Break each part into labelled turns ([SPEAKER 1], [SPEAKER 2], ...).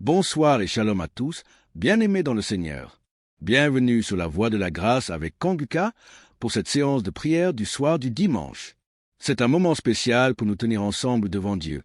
[SPEAKER 1] Bonsoir et shalom à tous, bien-aimés dans le Seigneur. Bienvenue sur la Voie de la Grâce avec Kanguka pour cette séance de prière du soir du dimanche. C'est un moment spécial pour nous tenir ensemble devant Dieu,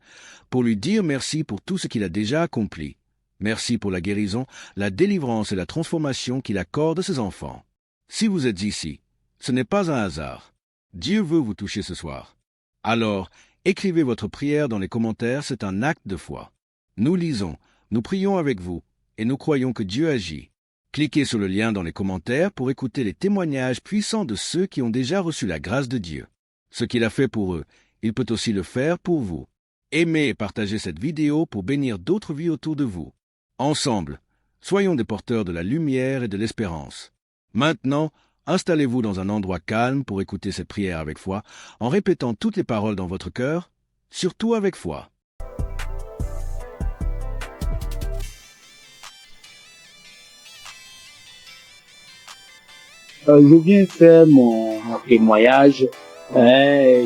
[SPEAKER 1] pour lui dire merci pour tout ce qu'il a déjà accompli. Merci pour la guérison, la délivrance et la transformation qu'il accorde à ses enfants. Si vous êtes ici, ce n'est pas un hasard. Dieu veut vous toucher ce soir. Alors, écrivez votre prière dans les commentaires, c'est un acte de foi. Nous lisons, nous prions avec vous, et nous croyons que Dieu agit. Cliquez sur le lien dans les commentaires pour écouter les témoignages puissants de ceux qui ont déjà reçu la grâce de Dieu. Ce qu'il a fait pour eux, il peut aussi le faire pour vous. Aimez et partagez cette vidéo pour bénir d'autres vies autour de vous. Ensemble, soyons des porteurs de la lumière et de l'espérance. Maintenant, installez-vous dans un endroit calme pour écouter cette prière avec foi, en répétant toutes les paroles dans votre cœur, surtout avec foi.
[SPEAKER 2] Je viens faire mon témoignage.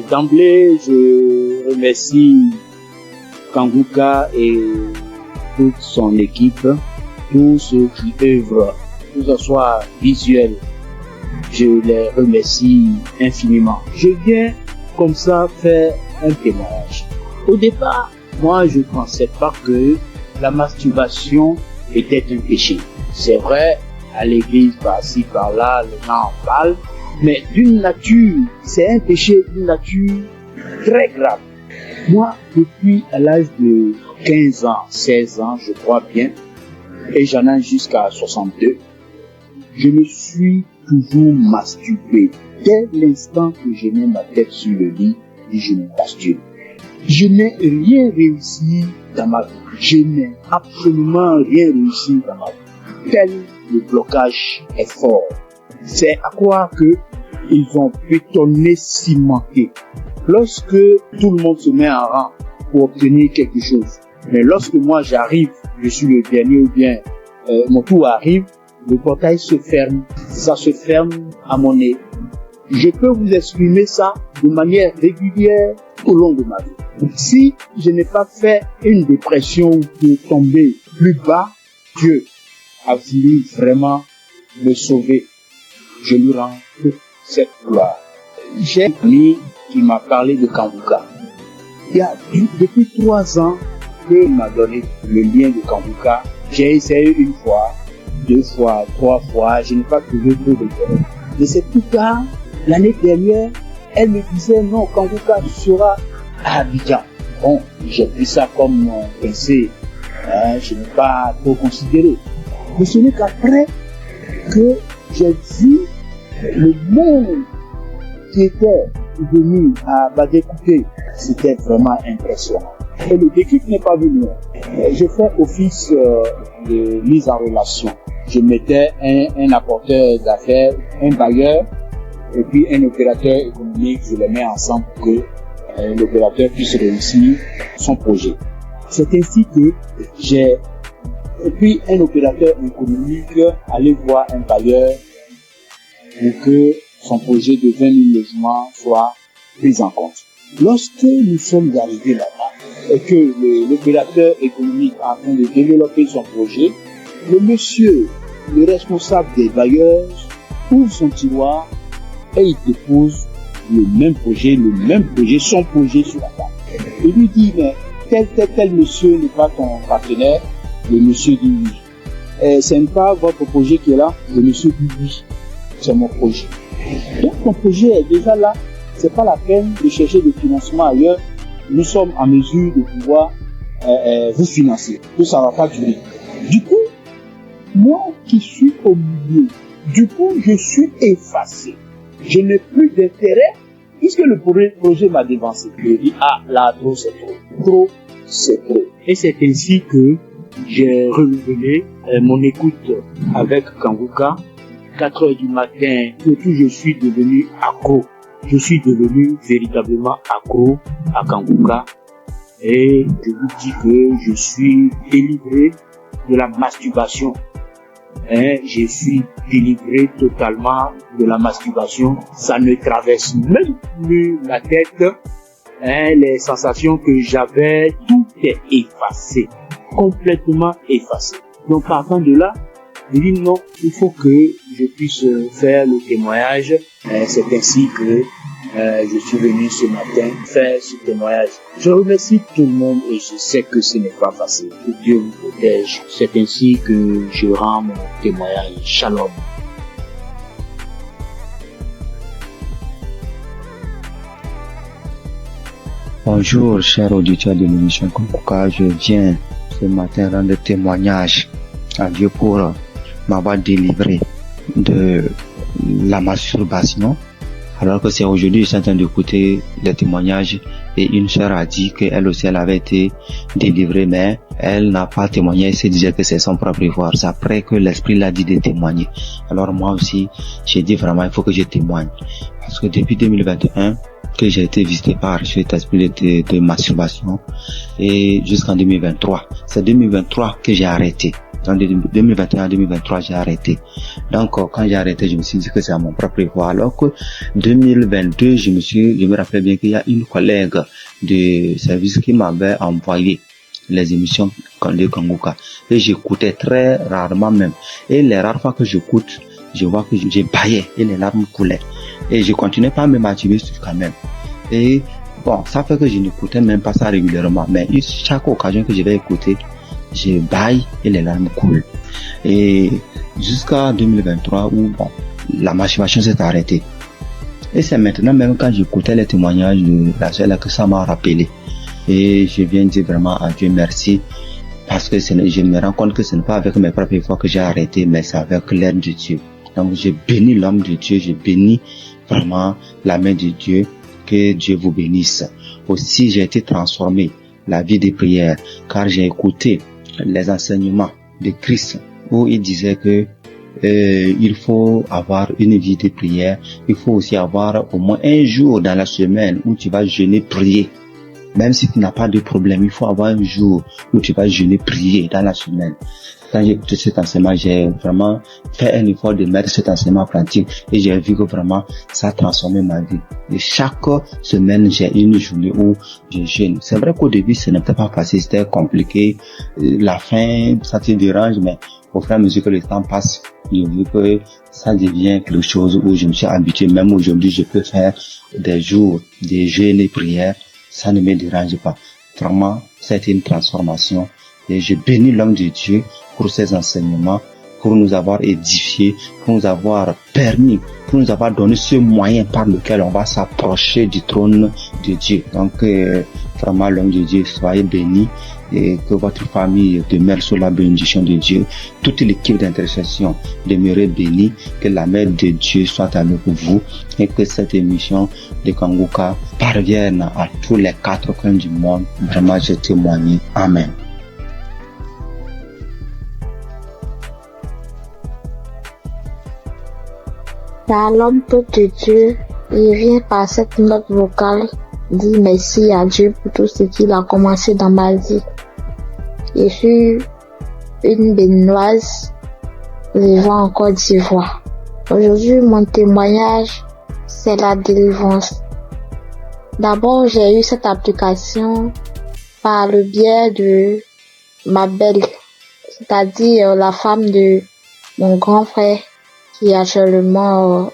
[SPEAKER 2] D'emblée, je remercie Kanguka et toute son équipe, tous ceux qui œuvrent, que ce soit visuel. Je les remercie infiniment. Je viens comme ça faire un témoignage. Au départ, moi, je ne pensais pas que la masturbation était un péché. C'est vrai, à l'église, par-ci, par-là, les gens en parlent, mais d'une nature, c'est un péché d'une nature très grave. Moi, depuis à l'âge de 15 ans, 16 ans, je crois bien, et j'en ai jusqu'à 62, je me suis toujours masturbé. Dès l'instant que je mets ma tête sur le lit, je me masturbe. Je n'ai rien réussi dans ma vie. Je n'ai absolument rien réussi dans ma vie. Tel le blocage est fort. C'est à croire que ils ont bétonné, cimenté. Lorsque tout le monde se met en rang pour obtenir quelque chose, mais lorsque moi j'arrive, je suis le dernier ou bien mon tour arrive, le portail se ferme. Ça se ferme à mon nez. Je peux vous exprimer ça de manière régulière au long de ma vie. Si je n'ai pas fait une dépression pour tomber plus bas, Dieu a voulu vraiment me sauver. Je lui rends toute cette gloire. J'ai un ami qui m'a parlé de Kanguka. Il y a depuis 3 ans qu'il m'a donné le lien de Kanguka. J'ai essayé une fois, 2 fois, 3 fois, je n'ai pas trouvé trop de temps. Mais c'est plus tard, l'année dernière, elle me disait non, Kanguka sera à Abidjan. Bon, j'ai pris ça comme mon pensée. Je n'ai pas trop considéré. Mais ce n'est qu'après que j'ai vu le monde qui était venu à Badécoupé. C'était vraiment impressionnant. Et le déclic n'est pas venu. J'ai fait office de mise en relation. Je mettais un apporteur d'affaires, un bailleur, et puis un opérateur économique. Je les mets ensemble pour que l'opérateur puisse réussir son projet. C'est ainsi que j'ai, et puis un opérateur économique aller voir un bailleur pour que son projet de 20 000 logements soit pris en compte. Lorsque nous sommes arrivés là-bas et que l'opérateur économique est en train de développer son projet, le monsieur, le responsable des bailleurs, ouvre son tiroir et il dépose le même projet, son projet sur la table. Il lui dit, mais tel monsieur n'est pas ton partenaire. Le monsieur dit oui. Ce n'est pas votre projet qui est là. Le monsieur dit oui. C'est mon projet. Donc ton projet est déjà là. C'est pas la peine de chercher des financements ailleurs. Nous sommes en mesure de pouvoir vous financer. Tout ça va pas durer. Du coup, moi qui suis au milieu, je suis effacé. Je n'ai plus d'intérêt puisque le projet m'a dévancé. Je dis là trop c'est trop. Trop c'est trop. Et c'est ainsi que j'ai renouvelé mon écoute avec Kanguka. 4 heures du matin, surtout je suis devenu accro. Je suis devenu véritablement accro à Kanguka. Et je vous dis que je suis délivré de la masturbation. Je suis délivré totalement de la masturbation. Ça ne traverse même plus la tête. Les sensations que j'avais, tout est effacé. complètement effacé. Donc partant de là, je dis non, il faut que je puisse faire le témoignage. C'est ainsi que je suis venu ce matin faire ce témoignage. Je remercie tout le monde et je sais que ce n'est pas facile. Que Dieu vous protège. C'est ainsi que je rends mon témoignage. Shalom.
[SPEAKER 3] Bonjour, chers auditeurs de l'émission Kongoka. Je viens ce matin rendre témoignage à Dieu pour m'avoir délivré de la masturbation. Alors que c'est aujourd'hui, je suis en train d'écouter les témoignages et une sœur a dit qu'elle aussi, elle avait été délivrée, mais elle n'a pas témoigné, elle se disait que c'est son propre pouvoir. C'est après que l'Esprit l'a dit de témoigner. Alors moi aussi, j'ai dit vraiment, il faut que je témoigne. Parce que depuis 2021, que j'ai été visité par cet esprit de masturbation et jusqu'en 2023. C'est 2023 que j'ai arrêté. En 2021 à 2023, j'ai arrêté. Donc, quand j'ai arrêté, je me suis dit que c'est à mon propre pouvoir. Alors que 2022, je me rappelle bien qu'il y a une collègue de service qui m'avait envoyé les émissions de Kongoka. Et j'écoutais très rarement même. Et les rares fois que j'écoute, je vois que j'ai baillé et les larmes coulaient. Et je continuais pas à me masturber quand même. Et bon, ça fait que je n'écoutais même pas ça régulièrement. Mais chaque occasion que je vais écouter, je baille et les larmes coulent. Et jusqu'à 2023 où bon, la masturbation s'est arrêtée. Et c'est maintenant même quand j'écoutais les témoignages de la soeur que ça m'a rappelé. Et je viens dire vraiment à Dieu merci. Parce que je me rends compte que ce n'est pas avec mes propres efforts que j'ai arrêté, mais c'est avec l'aide de Dieu. Donc je bénis l'homme de Dieu, je bénis vraiment la main de Dieu, que Dieu vous bénisse. Aussi j'ai été transformé, la vie de prière, car j'ai écouté les enseignements de Christ, où il disait que il faut avoir une vie de prière, il faut aussi avoir au moins un jour dans la semaine où tu vas jeûner, prier. Même si tu n'as pas de problème, il faut avoir un jour où tu vas jeûner, prier dans la semaine. Quand j'ai écouté cet enseignement, j'ai vraiment fait un effort de mettre cet enseignement en pratique et j'ai vu que vraiment ça a transformé ma vie. Et chaque semaine, j'ai une journée où je jeûne. C'est vrai qu'au début, ce n'était pas facile, c'était compliqué. La faim, ça te dérange, mais au fur et à mesure que le temps passe, j'ai vu que ça devient quelque chose où je me suis habitué. Même aujourd'hui, je peux faire des jours de jeûne et prière. Ça ne me dérange pas. Vraiment, c'était une transformation. Et je bénis l'homme de Dieu pour ses enseignements, pour nous avoir édifiés, pour nous avoir permis, pour nous avoir donné ce moyen par lequel on va s'approcher du trône de Dieu. Donc, vraiment, l'homme de Dieu, soyez bénis et que votre famille demeure sous la bénédiction de Dieu. Toute l'équipe d'intercession demeure bénie, que la main de Dieu soit avec vous et que cette émission de Kongoka parvienne à tous les 4 coins du monde. Vraiment, je témoigne. Amen.
[SPEAKER 4] L'homme de Dieu, il vient par cette note vocale dire merci à Dieu pour tout ce qu'il a commencé dans ma vie. Je suis une Béninoise vivant en Côte d'Ivoire. Aujourd'hui, mon témoignage, c'est la délivrance. D'abord, j'ai eu cette application par le biais de ma belle, c'est-à-dire la femme de mon grand frère qui est actuellement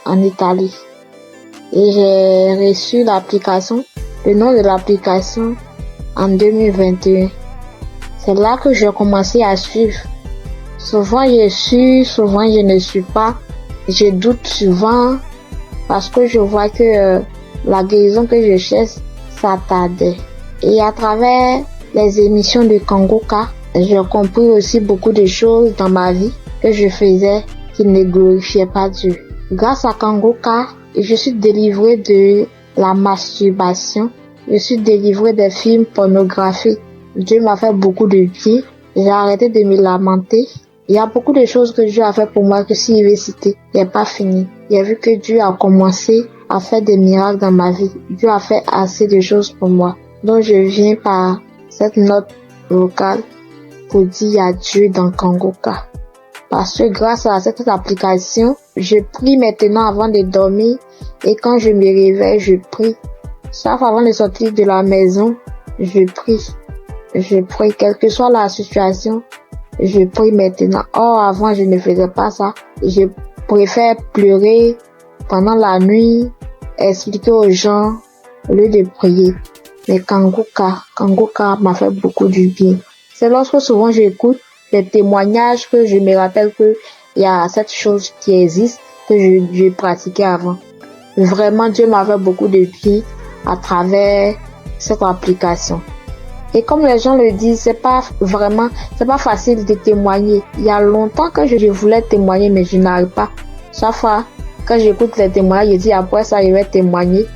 [SPEAKER 4] en Italie. Et j'ai reçu l'application, le nom de l'application en 2021. C'est là que j'ai commencé à suivre. Souvent je suis, souvent je ne suis pas. Je doute souvent parce que je vois que la guérison que je cherche, ça tardait. Et à travers les émissions de Kongoka, j'ai compris aussi beaucoup de choses dans ma vie que je faisais qui ne glorifiaient pas Dieu. Grâce à Kongoka, je suis délivrée de la masturbation. Je suis délivrée des films pornographiques. Dieu m'a fait beaucoup de bien. J'ai arrêté de me lamenter. Il y a beaucoup de choses que Dieu a fait pour moi que si je vais citer, il n'est pas fini. J'ai vu que Dieu a commencé à faire des miracles dans ma vie. Dieu a fait assez de choses pour moi. Donc je viens par cette note vocale pour dire adieu dans Kongoka. Parce que grâce à cette application, je prie maintenant avant de dormir et quand je me réveille, je prie. Chaque fois avant de sortir de la maison, je prie. Je prie, quelle que soit la situation, je prie maintenant. Or, avant, je ne faisais pas ça. Je préfère pleurer pendant la nuit, expliquer aux gens, au lieu de prier. Mais Kanguka m'a fait beaucoup du bien. C'est lorsque souvent j'écoute les témoignages que je me rappelle que il y a cette chose qui existe que je pratiquais avant. Vraiment, Dieu m'a fait beaucoup de bien à travers cette application. Et comme les gens le disent, c'est pas facile de témoigner. Il y a longtemps que je voulais témoigner, mais je n'arrive pas. Chaque fois, quand j'écoute les témoignages, je dis après ça, je vais témoigner.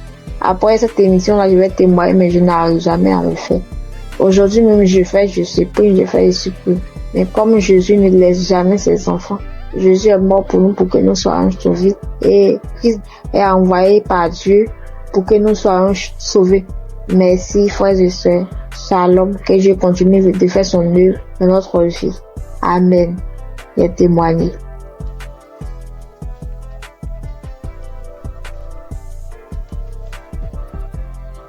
[SPEAKER 4] Après cette émission-là, je vais témoigner, mais je n'arrive jamais à le faire. Aujourd'hui même, je supplie. Mais comme Jésus ne laisse jamais ses enfants, Jésus est mort pour nous, pour que nous soyons sauvés. Et Christ est envoyé par Dieu pour que nous soyons sauvés. Merci, frères et sœurs. Shalom, que Dieu continue de faire son œuvre dans notre vie. Amen. Il est témoigné.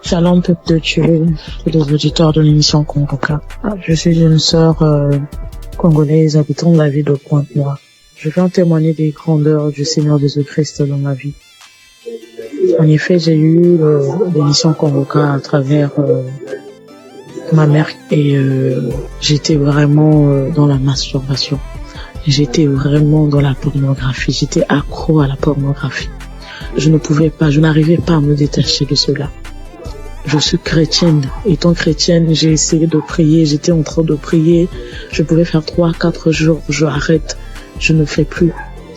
[SPEAKER 5] Shalom, peuple de Dieu, et les auditeurs de l'émission Congoka. Je suis une sœur congolaise habitant de la ville de Pointe-Noire. Je viens témoigner des grandeurs du Seigneur Jésus-Christ dans ma vie. En effet, j'ai eu l'émission Congoka à travers ma mère et j'étais vraiment dans la masturbation. J'étais vraiment dans la pornographie. J'étais accro à la pornographie. Je n'arrivais pas à me détacher de cela. Je suis chrétienne. Étant chrétienne, j'ai essayé de prier. J'étais en train de prier. Je pouvais faire 3-4 jours. Je arrête. Je ne fais plus.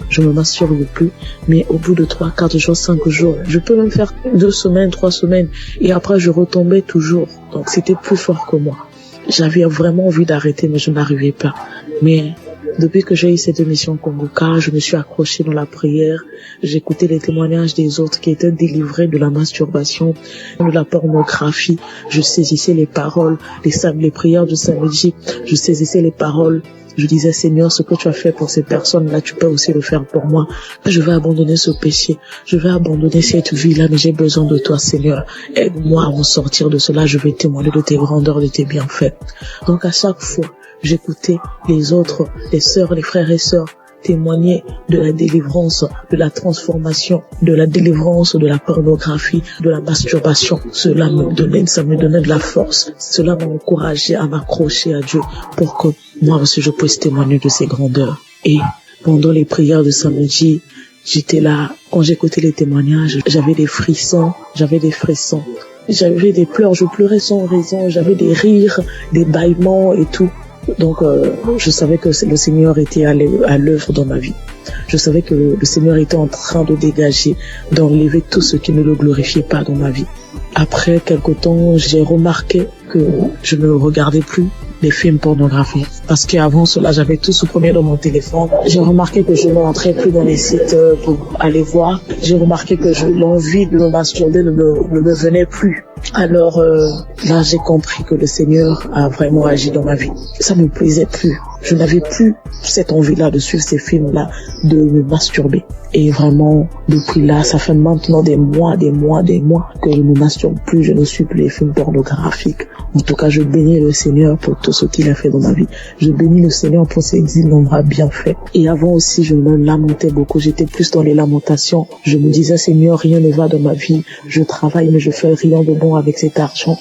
[SPEAKER 5] Je me masturbe plus. Mais au bout de 3-4 jours, 5 jours, je peux même faire 2 semaines, 3 semaines. Et après, je retombais toujours. Donc, c'était plus fort que moi. J'avais vraiment envie d'arrêter, mais je n'arrivais pas. Mais depuis que j'ai eu cette émission Congoka, je me suis accrochée dans la prière. J'écoutais les témoignages des autres qui étaient délivrés de la masturbation, de la pornographie. Je saisissais les paroles, les prières du samedi. Je saisissais les paroles. Je disais, Seigneur, ce que tu as fait pour ces personnes-là, tu peux aussi le faire pour moi. Je vais abandonner ce péché. Je vais abandonner cette vie-là, mais j'ai besoin de toi, Seigneur. Aide-moi à m'en sortir de cela. Je vais témoigner de tes grandeurs, de tes bienfaits. Donc, à chaque fois, j'écoutais les autres, les sœurs, les frères et sœurs, témoigner de la délivrance, de la transformation, de la délivrance de la pornographie, de la masturbation. Ça me donnait de la force. Cela m'a encouragé à m'accrocher à Dieu pour que moi aussi je puisse témoigner de ses grandeurs. Et pendant les prières de samedi, j'étais là, quand j'écoutais les témoignages, j'avais des frissons, j'avais des pleurs, je pleurais sans raison, j'avais des rires, des bâillements et tout. Donc, je savais que le Seigneur était à l'œuvre dans ma vie. Je savais que le Seigneur était en train de dégager, d'enlever tout ce qui ne le glorifiait pas dans ma vie. Après quelque temps, j'ai remarqué que je ne regardais plus les films pornographiques. Parce qu'avant cela, j'avais tout supprimé dans mon téléphone. J'ai remarqué que je ne rentrais plus dans les sites pour aller voir. J'ai remarqué que l'envie de me masturber ne me venait plus. Alors là, j'ai compris que le Seigneur a vraiment agi dans ma vie. Ça ne me plaisait plus. Je n'avais plus cette envie-là de suivre ces films-là, de me masturber. Et vraiment, depuis là, ça fait maintenant des mois que je ne masturbe plus, je ne suis plus les films pornographiques. En tout cas, je bénis le Seigneur pour tout ce qu'il a fait dans ma vie. Je bénis le Seigneur pour ses innombrables bienfaits. Et avant aussi, je me lamentais beaucoup. J'étais plus dans les lamentations. Je me disais, Seigneur, rien ne va dans ma vie. Je travaille, mais je fais rien de bon avec cet argent.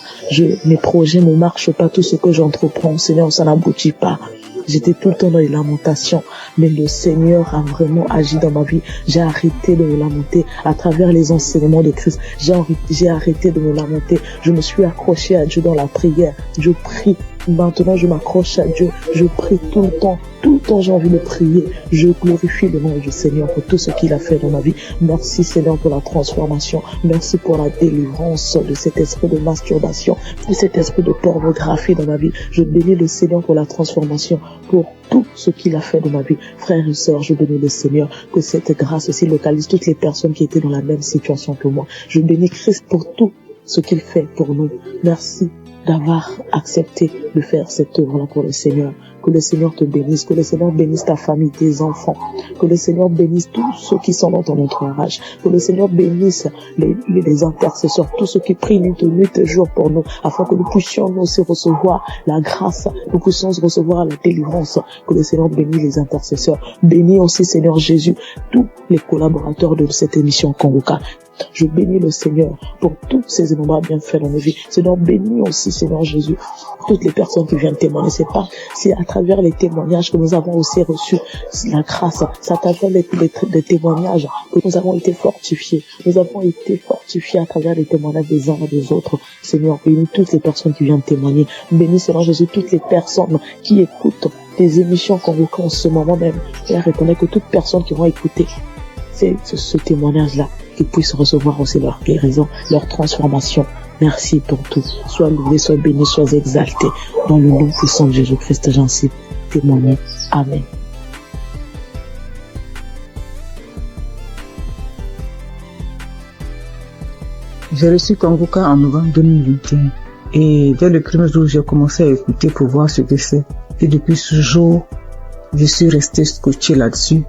[SPEAKER 5] Mes projets ne marchent pas. Tout ce que j'entreprends, Seigneur, ça n'aboutit pas. J'étais tout le temps dans les lamentations, mais le Seigneur a vraiment agi dans ma vie. J'ai arrêté de me lamenter à travers les enseignements de Christ. J'ai arrêté de me lamenter. Je me suis accroché à Dieu dans la prière. Je prie. Maintenant, je m'accroche à Dieu. Je prie tout le temps. Tout le temps, j'ai envie de prier. Je glorifie le nom du Seigneur pour tout ce qu'il a fait dans ma vie. Merci, Seigneur, pour la transformation. Merci pour la délivrance de cet esprit de masturbation, de cet esprit de pornographie dans ma vie. Je bénis le Seigneur pour la transformation, pour tout ce qu'il a fait dans ma vie. Frères et sœurs, je bénis le Seigneur, que cette grâce aussi localise toutes les personnes qui étaient dans la même situation que moi. Je bénis Christ pour tout ce qu'il fait pour nous. Merci d'avoir accepté de faire cette œuvre-là pour le Seigneur. Que le Seigneur te bénisse, que le Seigneur bénisse ta famille, tes enfants, que le Seigneur bénisse tous ceux qui sont dans ton entourage, que le Seigneur bénisse les intercesseurs, tous ceux qui prient nuit et jour pour nous, afin que nous puissions nous aussi recevoir la grâce, nous puissions recevoir la délivrance. Que le Seigneur bénisse les intercesseurs. Bénis aussi, Seigneur Jésus, tous les collaborateurs de cette émission Congoka. Je bénis le Seigneur pour tous ces innombrables bienfaits dans nos vies. Seigneur, bénis aussi, Seigneur Jésus, toutes les personnes qui viennent témoigner. C'est à travers les témoignages que nous avons aussi reçu la grâce. C'est à travers les témoignages que nous avons été fortifiés. Nous avons été fortifiés à travers les témoignages des uns et des autres. Seigneur, bénis toutes les personnes qui viennent témoigner. Bénis, Seigneur Jésus, toutes les personnes qui écoutent tes émissions Congoka en ce moment même. Père, reconnais que toutes personnes qui vont écouter ce témoignage-là, qu'ils puissent recevoir aussi leur guérison, leur transformation. Merci pour tout. Sois loué, sois béni, sois exalté. Dans le nom puissant de Jésus-Christ, j'en sais témoigner. Amen.
[SPEAKER 6] J'ai reçu Congoka en novembre 2021. Et dès le premier jour, j'ai commencé à écouter pour voir ce que c'est. Et depuis ce jour, je suis resté scotché là-dessus.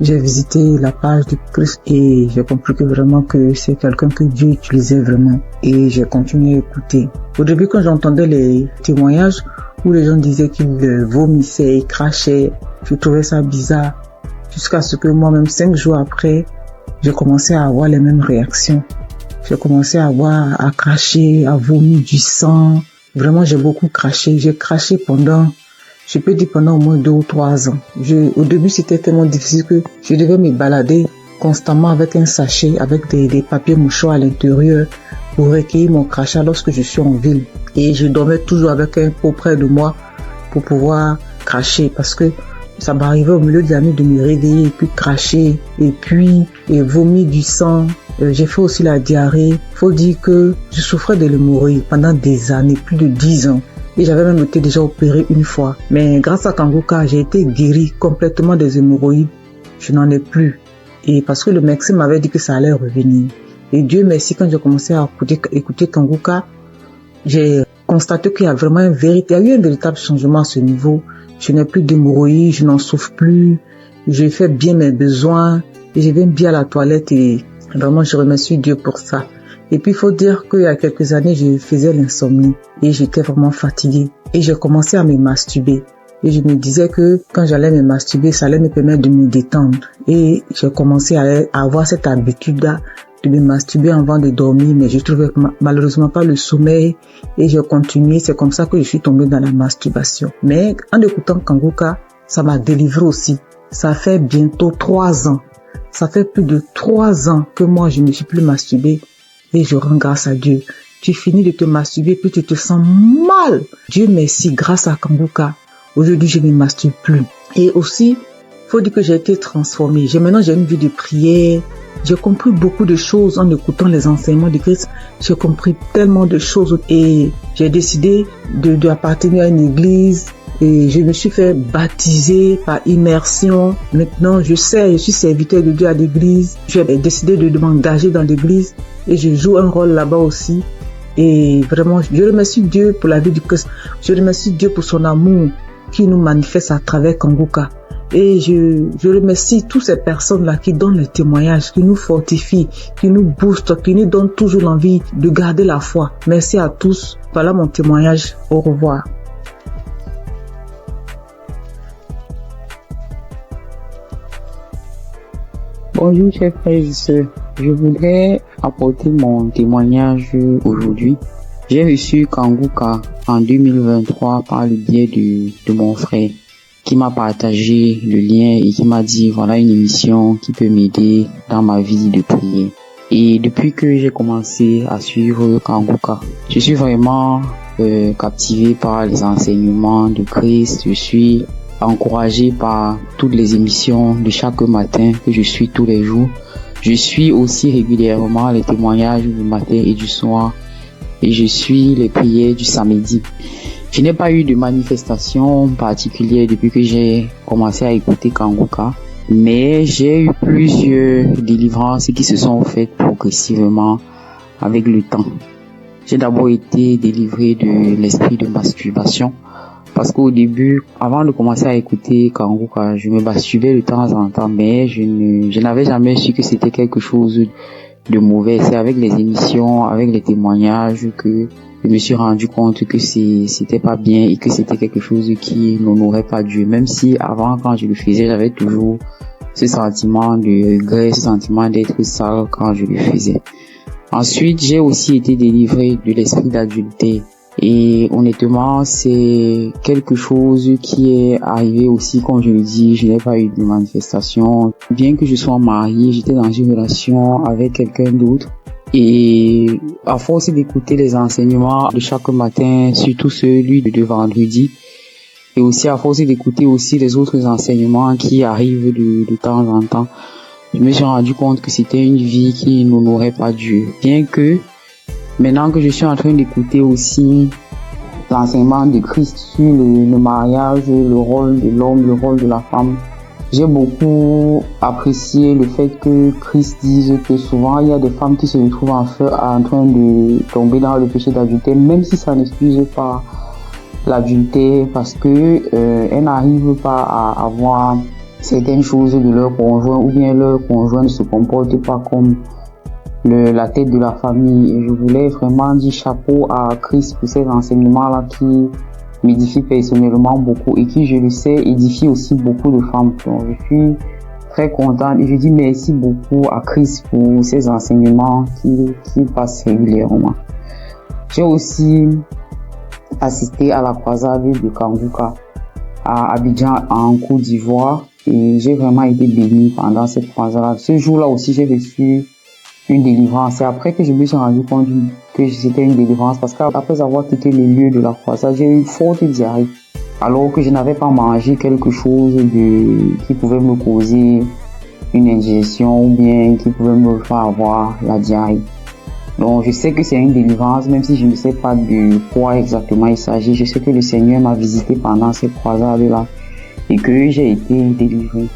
[SPEAKER 6] J'ai visité la page du Christ et j'ai compris que vraiment que c'est quelqu'un que Dieu utilisait vraiment. Et j'ai continué à écouter. Au début, quand j'entendais les témoignages où les gens disaient qu'ils vomissaient, ils crachaient, je trouvais ça bizarre. Jusqu'à ce que moi-même, 5 jours après, j'ai commencé à avoir les mêmes réactions. J'ai commencé à cracher, à vomir du sang. Vraiment, j'ai beaucoup craché. J'ai craché pendant au moins 2 ou 3 ans. Au début, c'était tellement difficile que je devais me balader constamment avec un sachet, avec des papiers mouchoirs à l'intérieur pour recueillir mon crachat lorsque je suis en ville. Et je dormais toujours avec un pot près de moi pour pouvoir cracher parce que ça m'arrivait au milieu de la nuit de me réveiller et puis cracher et vomir du sang. J'ai fait aussi la diarrhée. Faut dire que je souffrais de l'hémorroïde pendant des années, plus de 10 ans. Et j'avais même été déjà opéré une fois. Mais grâce à Congoka, j'ai été guéri complètement des hémorroïdes. Je n'en ai plus. Et parce que le médecin m'avait dit que ça allait revenir. Et Dieu merci, quand j'ai commencé à écouter Congoka, j'ai constaté qu'il y a vraiment il y a eu un véritable changement à ce niveau. Je n'ai plus d'hémorroïdes, je n'en souffre plus. Je fais bien mes besoins. Et je vais bien à la toilette et vraiment je remercie Dieu pour ça. Et puis, il faut dire qu'il y a quelques années, je faisais l'insomnie et j'étais vraiment fatiguée. Et j'ai commencé à me masturber. Et je me disais que quand j'allais me masturber, ça allait me permettre de me détendre. Et j'ai commencé à avoir cette habitude-là de me masturber avant de dormir, mais je trouvais malheureusement pas le sommeil. Et j'ai continué. C'est comme ça que je suis tombée dans la masturbation. Mais en écoutant Congoka, ça m'a délivré aussi. Ça fait bientôt 3 ans. Ça fait plus de 3 ans que moi, je ne me suis plus masturbée. Et je rends grâce à Dieu. Tu finis de te masturber, puis tu te sens mal. Dieu merci, grâce à Congoka. Aujourd'hui, je ne me masturbe plus. Et aussi, faut dire que j'ai été transformée. Maintenant, j'ai une vie de prière. J'ai compris beaucoup de choses en écoutant les enseignements de Christ. J'ai compris tellement de choses. Et j'ai décidé d'appartenir à une église. Et je me suis fait baptiser par immersion. Maintenant, je suis serviteur de Dieu à l'église. J'ai décidé de m'engager dans l'église et je joue un rôle là-bas aussi. Et vraiment, je remercie Dieu pour la vie du Christ. Je remercie Dieu pour son amour qui nous manifeste à travers Congoka. Et je remercie toutes ces personnes-là qui donnent les témoignages, qui nous fortifient, qui nous boostent, qui nous donnent toujours l'envie de garder la foi. Merci à tous. Voilà mon témoignage. Au revoir.
[SPEAKER 2] Bonjour chers frères et sœurs, je voudrais apporter mon témoignage aujourd'hui. J'ai reçu Congoka en 2023 par le biais de mon frère qui m'a partagé le lien et qui m'a dit voilà une émission qui peut m'aider dans ma vie de prière. Et depuis que j'ai commencé à suivre Congoka, je suis vraiment captivé par les enseignements de Christ. Je suis encouragé par toutes les émissions de chaque matin que je suis tous les jours. Je suis aussi régulièrement les témoignages du matin et du soir et je suis les prières du samedi. Je n'ai pas eu de manifestation particulière depuis que j'ai commencé à écouter Congoka, mais j'ai eu plusieurs délivrances qui se sont faites progressivement avec le temps. J'ai d'abord été délivré de l'esprit de masturbation
[SPEAKER 3] Parce qu'au début, avant de commencer à écouter Kanguka, je me masturbais de temps en temps, mais je n'avais jamais su que c'était quelque chose de mauvais. C'est avec les émissions, avec les témoignages que je me suis rendu compte que c'était pas bien et que c'était quelque chose qui n'honorait pas Dieu. Même si avant, quand je le faisais, j'avais toujours ce sentiment de regret, ce sentiment d'être sale quand je le faisais. Ensuite, j'ai aussi été délivré de l'esprit d'adultère. Et honnêtement, c'est quelque chose qui est arrivé aussi, comme je le dis, je n'ai pas eu de manifestation. Bien que je sois mariée, j'étais dans une relation avec quelqu'un d'autre. Et à force d'écouter les enseignements de chaque matin, surtout celui de vendredi, et aussi à force d'écouter aussi les autres enseignements qui arrivent de temps en temps, je me suis rendu compte que c'était une vie qui n'honorait pas Dieu. Bien que maintenant que je suis en train d'écouter aussi l'enseignement de Christ sur le mariage, le rôle de l'homme, le rôle de la femme, j'ai beaucoup apprécié le fait que Christ dise que souvent il y a des femmes qui se retrouvent en train de tomber dans le péché d'adultère, même si ça n'excuse pas l'adultère, parce que elles n'arrivent pas à avoir certaines choses de leur conjoint, ou bien leur conjoint ne se comporte pas comme la tête de la famille. Et je voulais vraiment dire chapeau à Christ pour ces enseignements-là qui m'édifient personnellement beaucoup et qui, je le sais, édifient aussi beaucoup de femmes. Donc, je suis très contente et je dis merci beaucoup à Christ pour ces enseignements qui passent régulièrement. J'ai aussi assisté à la croisade de Kanguka à Abidjan en Côte d'Ivoire et j'ai vraiment été bénie pendant cette croisade. Ce jour-là aussi, j'ai reçu une délivrance. C'est après que je me suis rendu compte que c'était une délivrance, parce qu'après avoir quitté le lieu de la croisade, j'ai eu une forte diarrhée, alors que je n'avais pas mangé quelque chose qui pouvait me causer une indigestion ou bien qui pouvait me faire avoir la diarrhée. Donc je sais que c'est une délivrance, même si je ne sais pas de quoi exactement il s'agit. Je sais que le Seigneur m'a visité pendant cette croisade-là et que j'ai été délivré.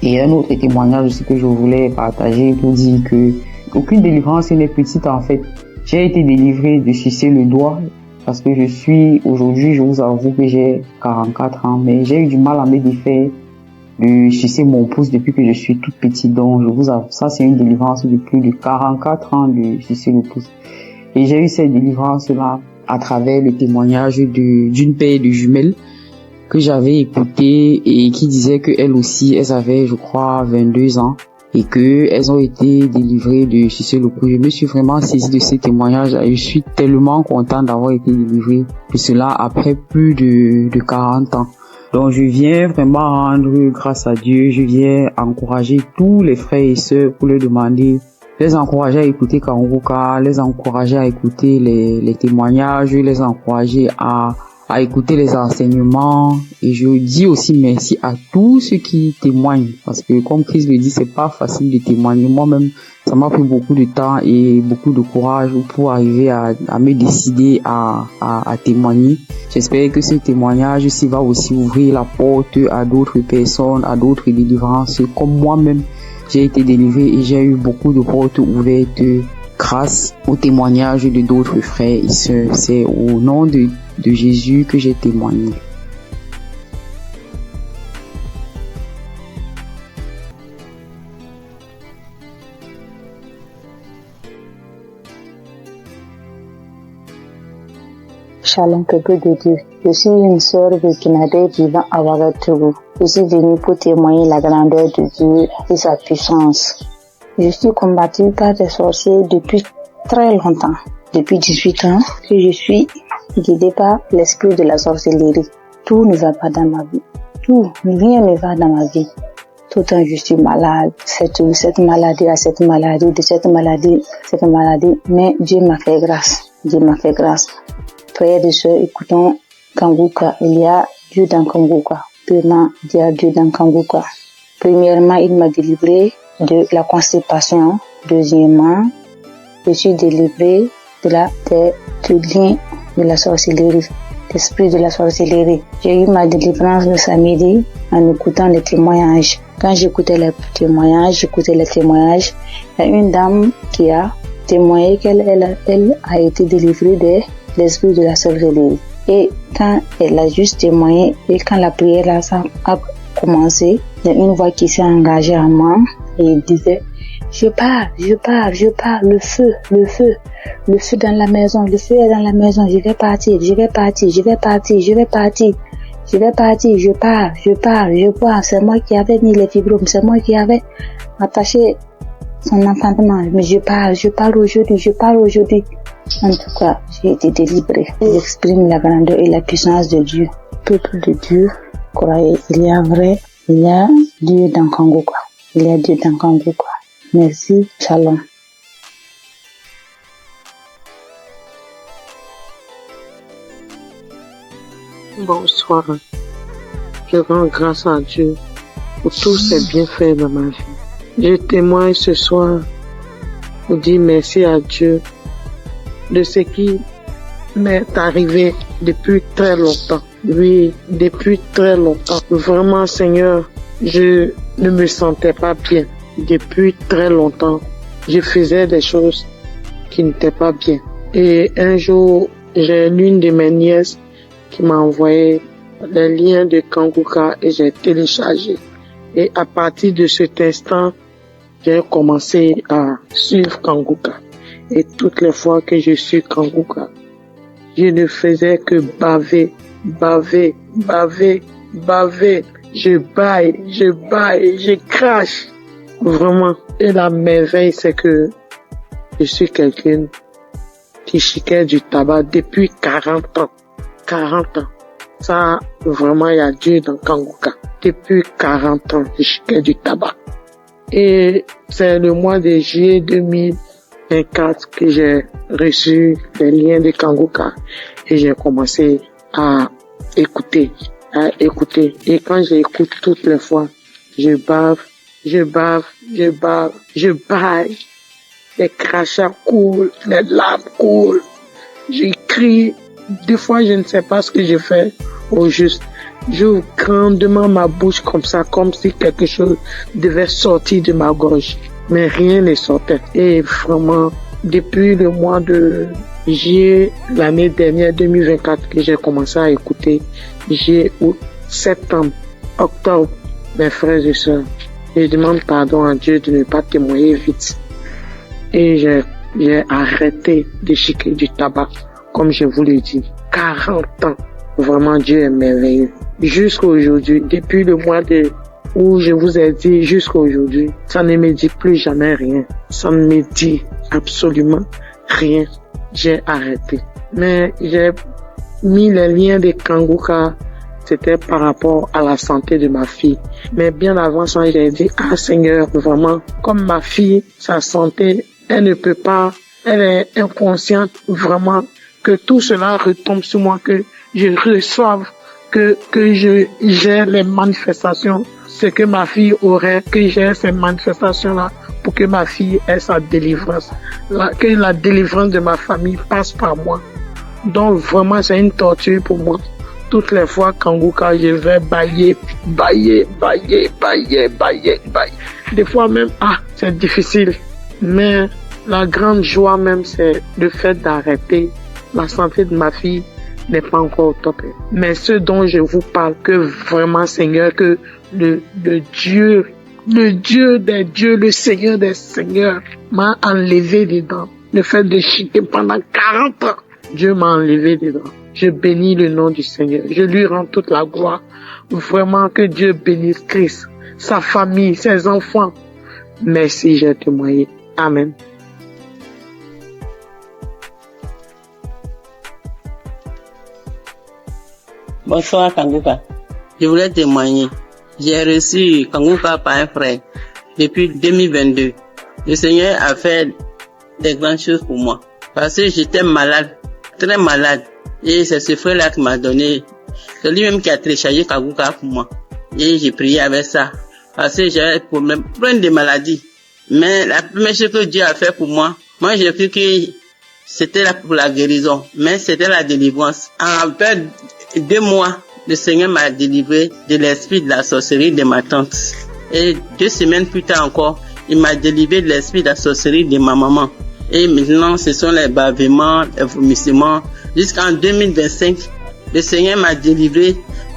[SPEAKER 3] Et un autre témoignage aussi que je voulais partager pour dire que aucune délivrance n'est petite en fait. J'ai été délivré de sucer le doigt parce que aujourd'hui, je vous avoue que j'ai 44 ans, mais j'ai eu du mal à me défaire de sucer mon pouce depuis que je suis toute petite. Donc, je vous avoue, ça c'est une délivrance de plus de 44 ans de sucer le pouce. Et j'ai eu cette délivrance-là à travers le témoignage d'une paire de jumelles que j'avais écouté et qui disait que elles aussi, elles avaient, je crois, 22 ans et que elles ont été délivrées de sucer le pouce. Je me suis vraiment saisie de ces témoignages et je suis tellement contente d'avoir été délivrée de cela après plus de 40 ans. Donc je viens vraiment rendre grâce à Dieu, je viens encourager tous les frères et sœurs pour leur demander, les encourager à écouter Kanguka, les encourager à écouter les témoignages, les encourager à écouter les enseignements. Et je dis aussi merci à tous ceux qui témoignent, parce que comme Christ le dit, c'est pas facile de témoigner. Moi-même, ça m'a pris beaucoup de temps et beaucoup de courage pour arriver à me décider à témoigner. J'espère que ce témoignage aussi va aussi ouvrir la porte à d'autres personnes, à d'autres délivrances. Comme moi-même, j'ai été délivré et j'ai eu beaucoup de portes ouvertes grâce au témoignage de d'autres frères et sœurs. C'est au nom de Jésus que j'ai témoigné.
[SPEAKER 4] Shalom, peuple de Dieu. Je suis une sœur burkinabé vivant à Ouagadougou. Je suis venue pour témoigner la grandeur de Dieu et sa puissance. Je suis combattue par des sorciers depuis très longtemps. Depuis 18 ans que je suis guidée par l'esprit de la sorcellerie. Tout ne va pas dans ma vie. Rien ne va dans ma vie. Tout le temps je suis malade. Cette maladie à cette maladie, de cette maladie, cette maladie. Mais Dieu m'a fait grâce. Dieu m'a fait grâce. Frères et sœurs, écoutons Kanguka. Il y a Dieu dans Kanguka. Premièrement, il y a Dieu dans Kanguka. Premièrement, il m'a délivré de la constipation. Deuxièmement, je suis délivré du lien de la sorcellerie, l'esprit de la sorcellerie. J'ai eu ma délivrance le samedi en écoutant les témoignages. Quand j'écoutais les témoignages, il y a une dame qui a témoigné qu'elle a été délivrée de l'esprit de la sorcellerie.
[SPEAKER 7] Et quand elle a juste témoigné, et quand la prière là, ça a commencé, il y a une voix qui s'est engagée en moi et il disait, je pars, le feu dans la maison, le feu est dans la maison, je vais partir, je pars, c'est moi qui avais mis les fibromes, c'est moi qui avais attaché son enfantement, mais je pars aujourd'hui. En tout cas, j'ai été délivrée. J'exprime la grandeur et la puissance de Dieu. Peuple de Dieu, croyez, il y a Dieu dans Kanguka. Merci, shalom.
[SPEAKER 5] Bonsoir. Je rends grâce à Dieu pour tous ses bienfaits dans ma vie. Je témoigne ce soir pour dire merci à Dieu de ce qui m'est arrivé depuis très longtemps. Oui, depuis très longtemps. Vraiment, Seigneur, je ne me sentais pas bien. Depuis très longtemps, je faisais des choses qui n'étaient pas bien. Et un jour, j'ai l'une de mes nièces qui m'a envoyé les liens de Kanguka et j'ai téléchargé. Et à partir de cet instant, j'ai commencé à suivre Kanguka. Et toutes les fois que je suis Kanguka, je ne faisais que baver. Je baille, je crache. Vraiment. Et la merveille, c'est que je suis quelqu'un qui chiquait du tabac depuis 40 ans. 40 ans. Ça, vraiment, il y a Dieu dans Kanguka. Depuis 40 ans, je chiquais du tabac. Et c'est le mois de juillet 2024 que j'ai reçu les liens de Kanguka et j'ai commencé à écouter. Et quand j'écoute toutes les fois, je baille. Les crachats coulent, les larmes coulent. Je crie. Des fois, je ne sais pas ce que je fais au juste. J'ouvre grandement ma bouche comme ça, comme si quelque chose devait sortir de ma gorge. Mais rien ne sortait. Et vraiment, depuis le mois de juillet, l'année dernière, 2024, que j'ai commencé à écouter, juillet, août, septembre, octobre, mes frères et sœurs, je demande pardon à Dieu de ne pas témoigner vite. Et j'ai arrêté de chiquer du tabac, comme je vous l'ai dit. 40 ans. Vraiment, Dieu est merveilleux. Jusqu'à aujourd'hui, depuis le mois où je vous ai dit jusqu'à aujourd'hui, ça ne me dit plus jamais rien. Ça ne me dit absolument rien. J'ai arrêté. Mais j'ai mis les liens de Kanguka, c'était par rapport à la santé de ma fille. Mais bien avant ça, j'ai dit, ah Seigneur, vraiment, comme ma fille, sa santé, elle ne peut pas, elle est inconsciente, vraiment, que tout cela retombe sur moi, que je reçoive, que j'ai les manifestations, ce que ma fille aurait, que j'ai ces manifestations-là pour que ma fille ait sa délivrance, que la délivrance de ma famille passe par moi. Donc vraiment, c'est une torture pour moi. Toutes les fois, Kanguka, je vais bailler. Des fois même, c'est difficile. Mais la grande joie même, c'est le fait d'arrêter. La santé de ma fille n'est pas encore au top. Mais ce dont je vous parle, que vraiment, Seigneur, que le Dieu des dieux, le Seigneur des seigneurs m'a enlevé dedans. Le fait de chiquer pendant 40 ans, Dieu m'a enlevé dedans. Je bénis le nom du Seigneur. Je lui rends toute la gloire. Vraiment que Dieu bénisse Christ, sa famille, ses enfants. Merci, j'ai témoigné. Amen.
[SPEAKER 8] Bonsoir Kanguka. Je voulais témoigner. J'ai reçu Kanguka par un frère depuis 2022. Le Seigneur a fait des grandes choses pour moi. Parce que j'étais malade, très malade. Et c'est ce frère-là qui m'a donné. C'est lui-même qui a téléchargé Kanguka pour moi. Et j'ai prié avec ça. Parce que j'avais plein de maladies. Mais la première chose que Dieu a fait pour moi, j'ai cru que c'était là pour la guérison. Mais c'était la délivrance. En fait, 2 mois, le Seigneur m'a délivré de l'esprit de la sorcellerie de ma tante. Et 2 semaines plus tard encore, il m'a délivré de l'esprit de la sorcellerie de ma maman. Et maintenant, ce sont les bavements, les vomissements. Jusqu'en 2025, le Seigneur m'a délivré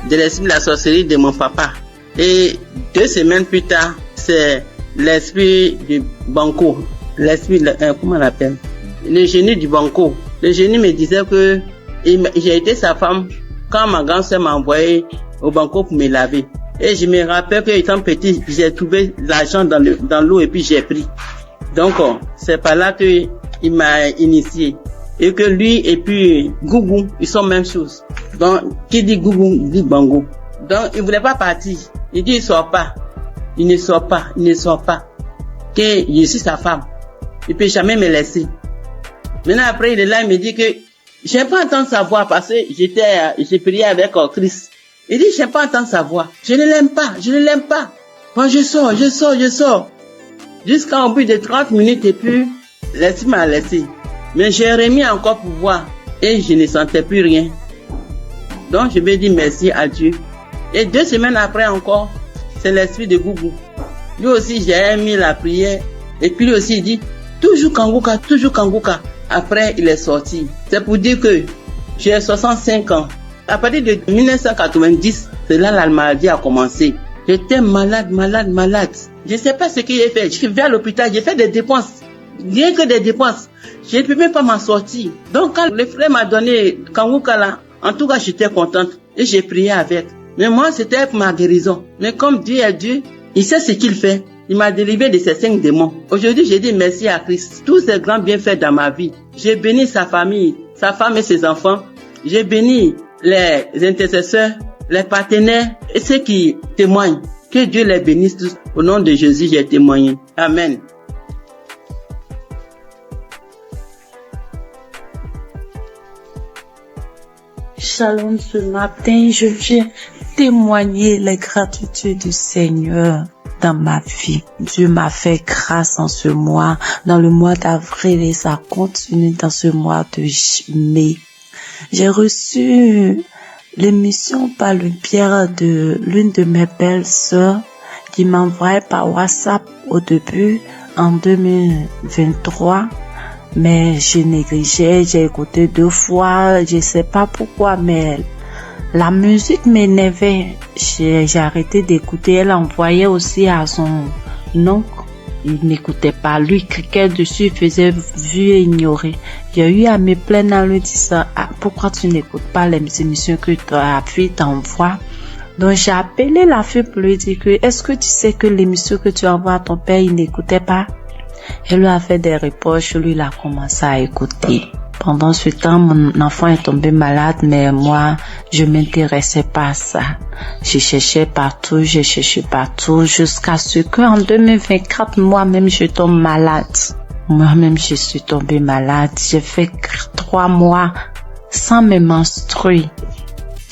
[SPEAKER 8] de l'esprit de la sorcellerie de mon papa. Et 2 semaines plus tard, c'est l'esprit du banco, l'esprit, comment on l'appelle, le génie du banco. Le génie me disait que j'ai été sa femme quand ma grand-sœur m'a envoyé au banco pour me laver. Et je me rappelle que étant petit, j'ai trouvé l'argent dans l'eau et puis j'ai pris. Donc, c'est par là que il m'a initié. Et que lui et puis Gougou, ils sont même chose. Donc, qui dit Gougou, dit Bango. Donc, il voulait pas partir. Il dit, il sort pas. Il ne sort pas. Il ne sort pas. Que je suis sa femme. Il peut jamais me laisser. Maintenant, après, il est là, il me dit que j'aime pas entendre sa voix parce que j'ai prié avec Christ. Il dit, j'aime pas entendre sa voix. Je ne l'aime pas. Je ne l'aime pas. Moi, je sors. Jusqu'à au bout de 30 minutes et puis, l'esprit m'a laissé. Mais j'ai remis encore pour voir et je ne sentais plus rien. Donc je vais dire merci à Dieu. Et 2 semaines après encore, c'est l'esprit de Gougou. Lui aussi j'ai mis la prière et puis lui aussi il dit toujours Kanguka, toujours Kanguka. Après il est sorti. C'est pour dire que j'ai 65 ans. À partir de 1990, c'est là la maladie a commencé. J'étais malade. Je ne sais pas ce que j'ai fait. Je suis venu à l'hôpital, j'ai fait des dépenses. Rien que des dépenses. Je ne peux même pas m'en sortir. Donc quand le frère m'a donné Kanguka là, en tout cas j'étais contente et j'ai prié avec. Mais moi c'était pour ma guérison. Mais comme Dieu est Dieu, il sait ce qu'il fait. Il m'a délivré de ces 5 démons. Aujourd'hui j'ai dit merci à Christ. Tous ces grands bienfaits dans ma vie. J'ai béni sa famille, sa femme et ses enfants. J'ai béni les intercesseurs, les partenaires et ceux qui témoignent. Que Dieu les bénisse tous. Au nom de Jésus j'ai témoigné. Amen.
[SPEAKER 9] Shalom, ce matin, je viens témoigner les gratitudes du Seigneur dans ma vie. Dieu m'a fait grâce en ce mois, dans le mois d'avril et ça continue dans ce mois de mai. J'ai reçu l'émission par le biais de l'une de mes belles sœurs qui m'envoyait par WhatsApp au début en 2023. Mais je négligeais, j'ai écouté 2 fois, je sais pas pourquoi, mais la musique m'énervait. J'ai arrêté d'écouter. Elle envoyait aussi à son oncle. Il n'écoutait pas. Lui, cliquait dessus, il faisait vu et ignorer. J'ai eu à me plaindre en lui disant, pourquoi tu n'écoutes pas les émissions que ta fille t'envoie? Donc j'ai appelé la fille pour lui dire que, est-ce que tu sais que l'émission que tu envoies à ton père, il n'écoutait pas? Elle lui a fait des reproches, lui il a commencé à écouter. Pendant ce temps, mon enfant est tombé malade, mais moi, je m'intéressais pas à ça. J'ai cherché partout, jusqu'à ce qu'en 2024, moi-même, je tombe malade. Moi-même, je suis tombée malade. J'ai fait 3 mois sans me menstruer.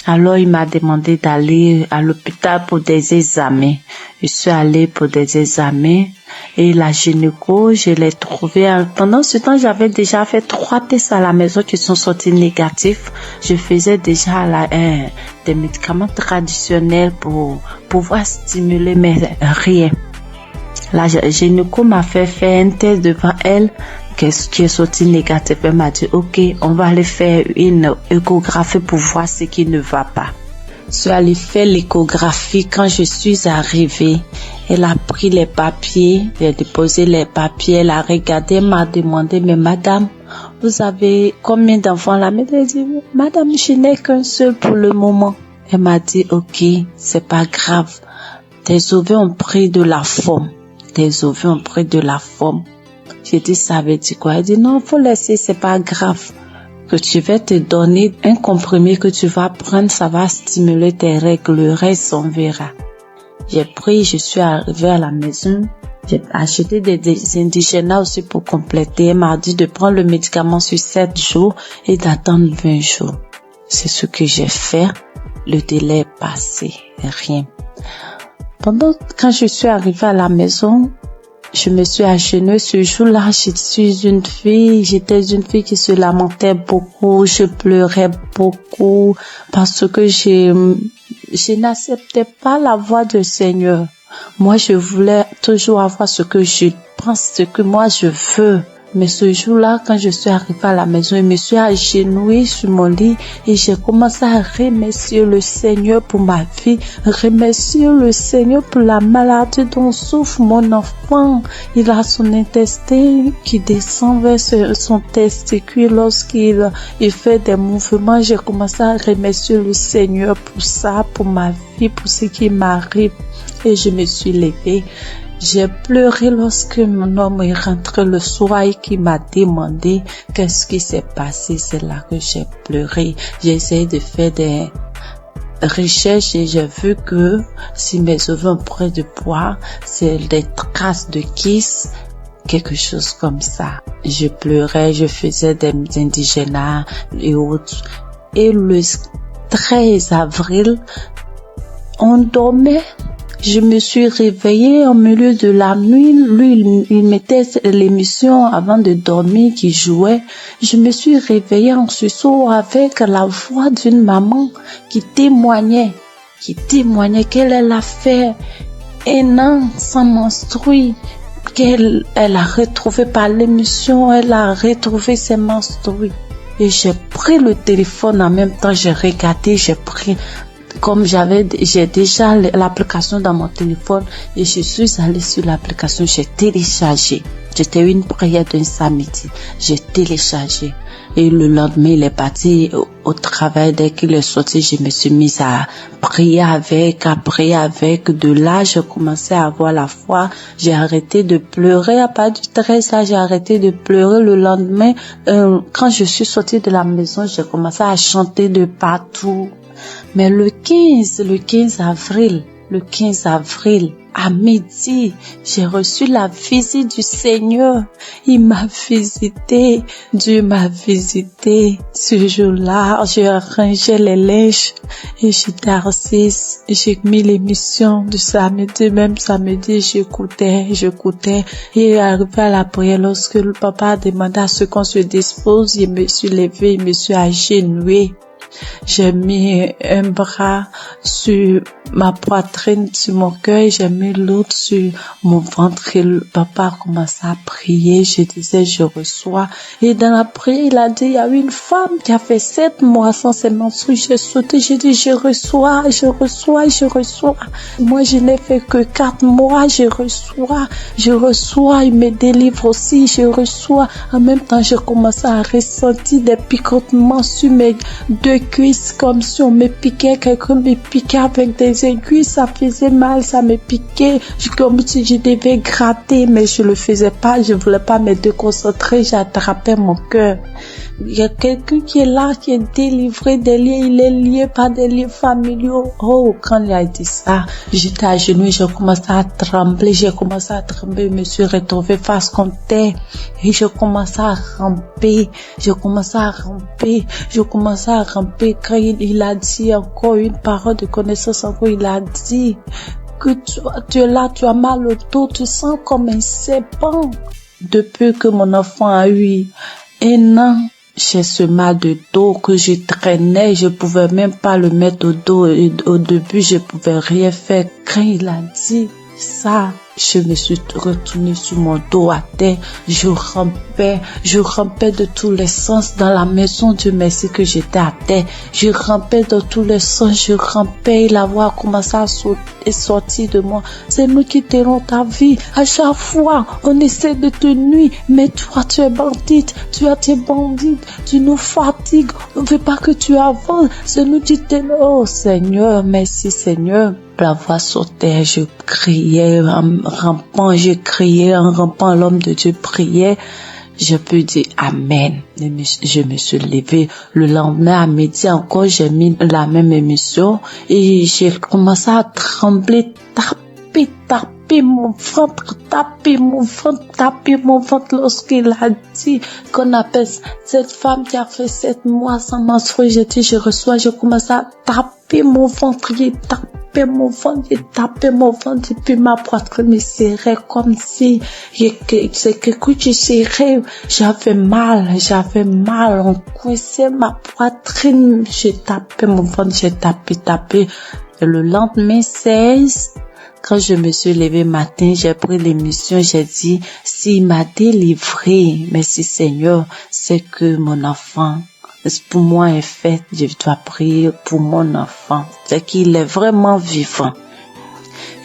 [SPEAKER 9] Alors, il m'a demandé d'aller à l'hôpital pour des examens. Je suis allée pour des examens et la gynéco, je l'ai trouvée. Pendant ce temps, j'avais déjà fait 3 tests à la maison qui sont sortis négatifs. Je faisais déjà des médicaments traditionnels pour pouvoir stimuler, mais rien. La gynéco m'a fait faire un test devant elle qui est sorti négatif. Elle m'a dit, ok, on va aller faire une échographie pour voir ce qui ne va pas. Je suis allée faire l'échographie. Quand je suis arrivée, elle a pris les papiers, elle a déposé les papiers, elle a regardé, elle m'a demandé, mais madame, vous avez combien d'enfants là? Mais elle dit, madame, je n'ai qu'un seul pour le moment. Elle m'a dit, ok, c'est pas grave. Tes ovaires ont pris de la forme. J'ai dit, ça veut dire quoi? Elle dit, non, faut laisser, c'est pas grave. Que tu vas te donner un comprimé que tu vas prendre, ça va stimuler tes règles, le reste, on verra. J'ai pris, je suis arrivée à la maison. J'ai acheté des indigènes aussi pour compléter. Elle m'a dit de prendre le médicament sur 7 jours et d'attendre 20 jours. C'est ce que j'ai fait. Le délai est passé. Rien. Quand je suis arrivée à la maison, je me suis agenouillée ce jour-là. J'étais une fille qui se lamentait beaucoup. Je pleurais beaucoup parce que je n'acceptais pas la voix du Seigneur. Moi, je voulais toujours avoir ce que je pense, ce que moi je veux. Mais ce jour-là, quand je suis arrivée à la maison, je me suis agenouillée sur mon lit et j'ai commencé à remercier le Seigneur pour ma vie, remercier le Seigneur pour la maladie dont souffre mon enfant. Il a son intestin qui descend vers son testicule lorsqu'il fait des mouvements. J'ai commencé à remercier le Seigneur pour ça, pour ma vie, pour ce qui m'arrive. Et je me suis levée. J'ai pleuré lorsque mon homme est rentré le soir et qui m'a demandé qu'est-ce qui s'est passé. C'est là que j'ai pleuré. J'ai essayé de faire des recherches et j'ai vu que si mes ovaires ont pris de poids, c'est des traces de kiss, quelque chose comme ça. Je pleurais, je faisais des indigénats et autres. Et le 13 avril, on dormait. Je me suis réveillée au milieu de la nuit. Lui, il mettait l'émission avant de dormir qui jouait. Je me suis réveillée en sursaut avec la voix d'une maman qui témoignait qu'elle a fait un an sans menstruer, qu'elle a retrouvé par l'émission, elle a retrouvé ses menstrues. Et j'ai pris le téléphone en même temps, j'ai regardé, j'ai pris... Comme j'ai déjà l'application dans mon téléphone et je suis allée sur l'application, j'ai téléchargé. C'était une prière d'un samedi. J'ai téléchargé. Et le lendemain, il est parti au travail. Dès qu'il est sorti, je me suis mise à prier avec. De là, j'ai commencé à avoir la foi. J'ai arrêté de pleurer. À partir du 13, là, j'ai arrêté de pleurer. Le lendemain, quand je suis sortie de la maison, j'ai commencé à chanter de partout. Mais le 15 avril, à midi, j'ai reçu la visite du Seigneur. Il m'a visité, Dieu m'a visité. Ce jour-là, j'ai rangé les linges et j'étais assise. J'ai mis l'émission du samedi, même samedi, j'écoutais. Et arrivé à la prière, lorsque le papa a demandé à ce qu'on se dispose, je me suis levée, je me suis agenouillée. J'ai mis un bras sur ma poitrine, sur mon cœur, j'ai mis l'autre sur mon ventre et le papa a commencé à prier. Je disais, je reçois. Et dans la prière, il a dit, il y a une femme qui a fait 7 mois sans ses menstrues. J'ai sauté, j'ai dit, je reçois. Moi, je n'ai fait que 4 mois, je reçois. Il me délivre aussi, je reçois. En même temps, j'ai commencé à ressentir des picotements sur mes 2 cuisses, comme si on me piquait, quelqu'un me piquait avec des aiguilles, ça faisait mal, ça me piquait, comme si je devais gratter, mais je le faisais pas, je voulais pas me déconcentrer, j'attrapais mon cœur. Il y a quelqu'un qui est là, qui est délivré des liens, il est lié par des liens familiaux. Oh, quand il a dit ça, j'étais à genoux, j'ai commencé à trembler, je me suis retrouvée face contre terre et je commençais à ramper. Quand il a dit encore une parole de connaissance, encore il a dit que tu es là, tu as mal au dos, tu sens comme un serpent. Depuis que mon enfant a eu 1 an, j'ai ce mal de dos que je traînais, je pouvais même pas le mettre au dos et au début je pouvais rien faire. Quand il a dit ça, je me suis retournée sur mon dos à terre, je rampais de tous les sens dans la maison. Dieu merci que j'étais à terre, je rampais dans tous les sens, et la voix a commencé à sortir de moi. C'est nous qui t'aurons ta vie. À chaque fois, on essaie de te nuire, mais toi, tu es bandite, tu nous fatigues, on ne veut pas que tu avances. C'est nous qui t'aimons. Oh Seigneur, merci Seigneur. La voix sautait, je criais en rampant, l'homme de Dieu priait. Je peux dire Amen. Je me suis levée. Le lendemain à midi encore, j'ai mis la même émission et j'ai commencé à trembler, taper mon ventre lorsqu'il a dit qu'on appelle cette femme qui a fait 7 mois sans menstruer. J'ai dit je reçois, je commence à taper mon ventre, j'ai tapé mon ventre et puis ma poitrine me serrait comme si c'est quelque chose qui serrait. J'avais mal, on coincait ma poitrine, j'ai tapé mon ventre, j'ai tapé. Et le lendemain 16, quand je me suis levée matin, j'ai pris l'émission, j'ai dit, s'il m'a délivré, merci Seigneur, c'est que mon enfant, pour moi est fait, je dois prier pour mon enfant. C'est qu'il est vraiment vivant.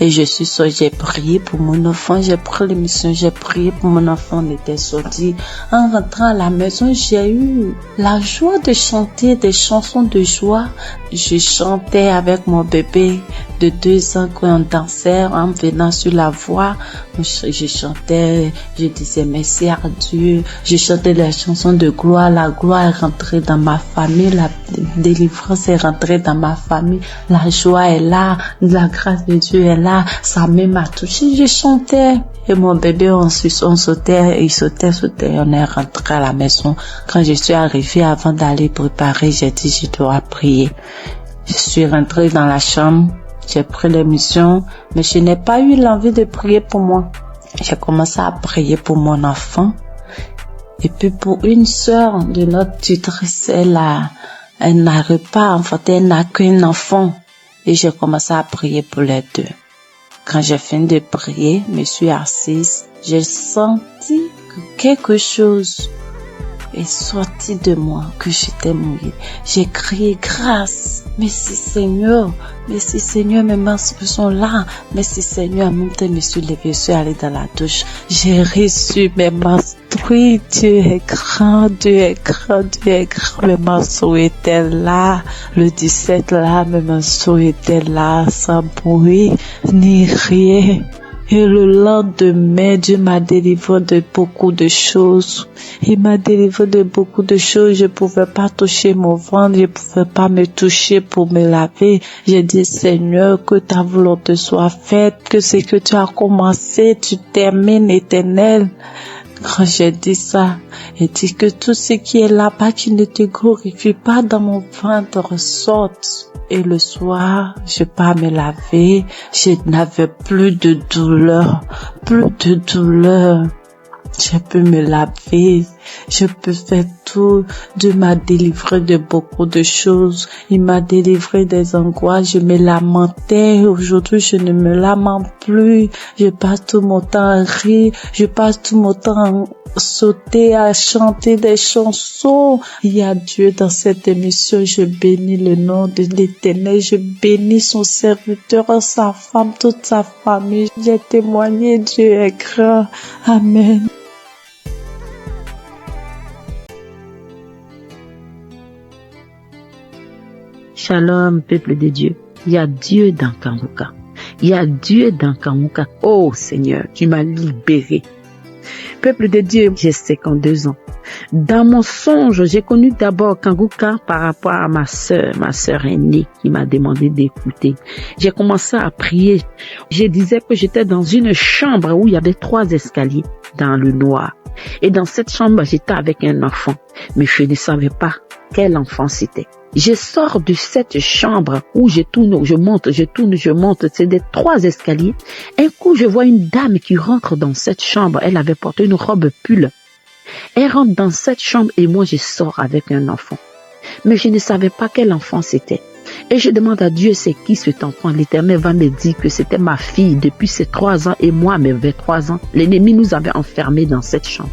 [SPEAKER 9] Et je suis sortie, j'ai prié pour mon enfant, j'ai pris l'émission, j'ai prié pour mon enfant, on était sortis. En rentrant à la maison, j'ai eu la joie de chanter des chansons de joie. Je chantais avec mon bébé de 2 ans quand on dansait, en venant sur la voie. Je chantais, je disais merci à Dieu. Je chantais les chansons de gloire. La gloire est rentrée dans ma famille, la délivrance est rentrée dans ma famille. La joie est là, la grâce de Dieu est là. Sa main m'a touché, je chantais. Et mon bébé, on sautait, il sautait. On est rentré à la maison. Quand je suis arrivée, avant d'aller préparer, j'ai dit, je dois prier. Je suis rentrée dans la chambre. J'ai pris l'émission, mais je n'ai pas eu l'envie de prier pour moi. J'ai commencé à prier pour mon enfant. Et puis pour une sœur de notre tutrice, elle n'arrive pas à enfanter, elle n'a qu'un enfant. Et j'ai commencé à prier pour les deux. Quand j'ai fini de prier, je me suis assise. J'ai senti que quelque chose est sorti de moi, que j'étais mouillée. J'ai crié grâce. Merci Seigneur, mes mains sont là. Merci Seigneur, en même temps, je me suis levée, je suis allée dans la douche. J'ai reçu mes menstrues, Dieu est grand, Dieu est grand, Dieu est grand. Mes menstrues étaient là, le 17 là, mes menstrues étaient là, sans bruit, ni rien. Et le lendemain, Dieu m'a délivré de beaucoup de choses. Il m'a délivré de beaucoup de choses. Je pouvais pas toucher mon ventre, je pouvais pas me toucher pour me laver. J'ai dit, Seigneur, que ta volonté soit faite, que ce que tu as commencé, tu termines, Éternel. Quand j'ai dit ça, il dit que tout ce qui est là-bas, qui ne te glorifie pas dans mon ventre, sorte. Et le soir, je pars me laver, je n'avais plus de douleur, Je peux me laver, je peux faire tout. Dieu m'a délivré de beaucoup de choses. Il m'a délivré des angoisses. Je me lamentais. Aujourd'hui, je ne me lamente plus. Je passe tout mon temps à rire. Je passe tout mon temps à sauter, à chanter des chansons. Il y a Dieu dans cette émission. Je bénis le nom de l'Éternel. Je bénis son serviteur, sa femme, toute sa famille. J'ai témoigné. Dieu est grand. Amen.
[SPEAKER 10] Shalom, peuple de Dieu. Il y a Dieu dans Kanguka. Il y a Dieu dans Kanguka. Oh Seigneur, tu m'as libéré. Peuple de Dieu, j'ai 52 ans. Dans mon songe, j'ai connu d'abord Kanguka par rapport à ma sœur aînée qui m'a demandé d'écouter. J'ai commencé à prier. Je disais que j'étais dans une chambre où il y avait 3 escaliers dans le noir. Et dans cette chambre, j'étais avec un enfant. Mais je ne savais pas quel enfant c'était. Je sors de cette chambre où je tourne, je monte, c'est des 3 escaliers. Un coup, je vois une dame qui rentre dans cette chambre. Elle avait porté une robe pull. Elle rentre dans cette chambre et moi, je sors avec un enfant. Mais je ne savais pas quel enfant c'était. Et je demande à Dieu, c'est qui cet enfant? L'Éternel va me dire que c'était ma fille depuis ses 3 ans et moi, mes 23 ans. L'ennemi nous avait enfermés dans cette chambre.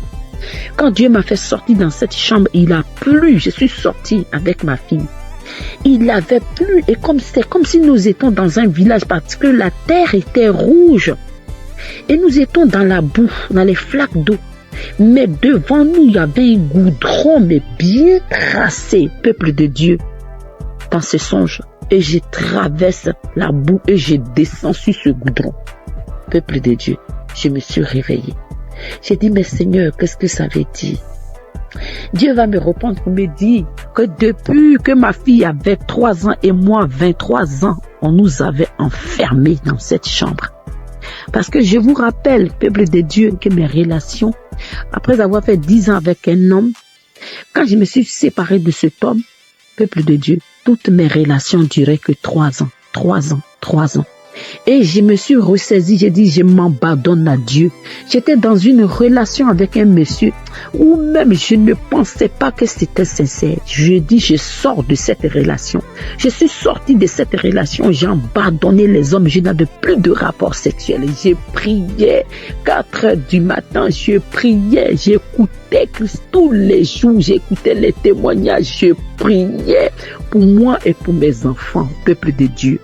[SPEAKER 10] Quand Dieu m'a fait sortir dans cette chambre, il a plu. Je suis sortie avec ma fille. Il avait plu et c'est comme si nous étions dans un village parce que la terre était rouge. Et nous étions dans la boue, dans les flaques d'eau. Mais devant nous, il y avait un goudron, mais bien tracé, peuple de Dieu, dans ce songe. Et je traverse la boue et je descends sur ce goudron. Peuple de Dieu, je me suis réveillée. J'ai dit, mais Seigneur, qu'est-ce que ça veut dire? Dieu va me répondre pour me dire que depuis que ma fille avait 3 ans et moi 23 ans, on nous avait enfermés dans cette chambre. Parce que je vous rappelle, peuple de Dieu, que mes relations, après avoir fait 10 ans avec un homme, quand je me suis séparée de cet homme, peuple de Dieu, toutes mes relations duraient que 3 ans. Et je me suis ressaisie, j'ai dit, je m'abandonne à Dieu. J'étais dans une relation avec un monsieur où même je ne pensais pas que c'était sincère. Je dis, je sors de cette relation. Je suis sortie de cette relation, j'ai abandonné les hommes, je n'avais plus de rapport sexuel. J'ai prié 4 heures du matin, je priais, j'écoutais Christ tous les jours, j'écoutais les témoignages, je priais pour moi et pour mes enfants, peuple de Dieu.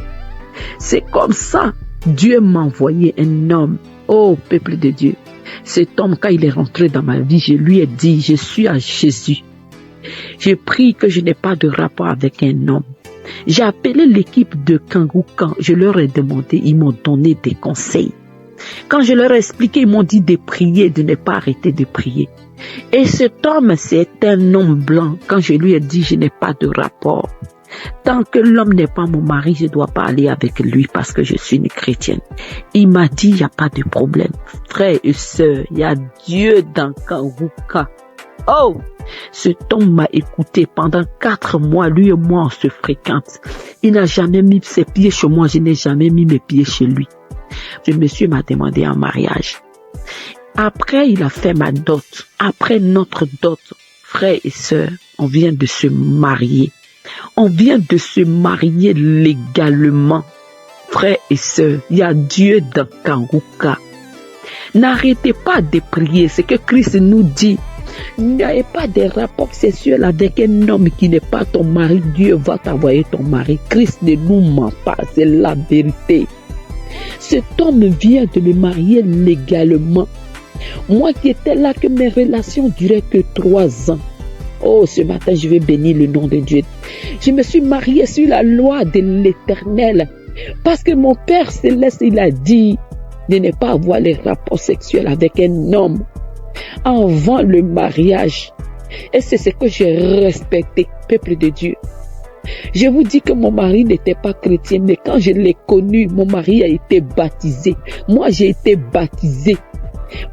[SPEAKER 10] C'est comme ça, Dieu m'a envoyé un homme. Oh, peuple de Dieu. Cet homme, quand il est rentré dans ma vie, je lui ai dit, je suis à Jésus. J'ai pris que je n'ai pas de rapport avec un homme. J'ai appelé l'équipe de Kangouka. Je leur ai demandé, ils m'ont donné des conseils. Quand je leur ai expliqué, ils m'ont dit de prier, de ne pas arrêter de prier. Et cet homme, c'est un homme blanc. Quand je lui ai dit, je n'ai pas de rapport. Tant que l'homme n'est pas mon mari, je ne dois pas aller avec lui parce que je suis une chrétienne. Il m'a dit, il n'y a pas de problème. Frères et sœurs, il y a Dieu dans Kangouka. Oh! Cet homme m'a écouté pendant 4 mois. Lui et moi, on se fréquente. Il n'a jamais mis ses pieds chez moi. Je n'ai jamais mis mes pieds chez lui. Le monsieur m'a demandé en mariage. Après, il a fait ma dot. Après notre dot, frères et sœurs, on vient de se marier. On vient de se marier légalement. Frères et sœurs, il y a Dieu dans Kangouka. N'arrêtez pas de prier. C'est que Christ nous dit. N'ayez pas de rapport sexuel avec un homme qui n'est pas ton mari. Dieu va t'envoyer ton mari. Christ ne nous ment pas. C'est la vérité. Cet homme vient de me marier légalement. Moi qui étais là, que mes relations duraient que 3 ans. Oh, ce matin, je vais bénir le nom de Dieu. Je me suis mariée sur la loi de l'Éternel. Parce que mon Père Céleste, il a dit de ne pas avoir les rapports sexuels avec un homme avant le mariage. Et c'est ce que j'ai respecté, peuple de Dieu. Je vous dis que mon mari n'était pas chrétien, mais quand je l'ai connu, mon mari a été baptisé. Moi, j'ai été baptisé.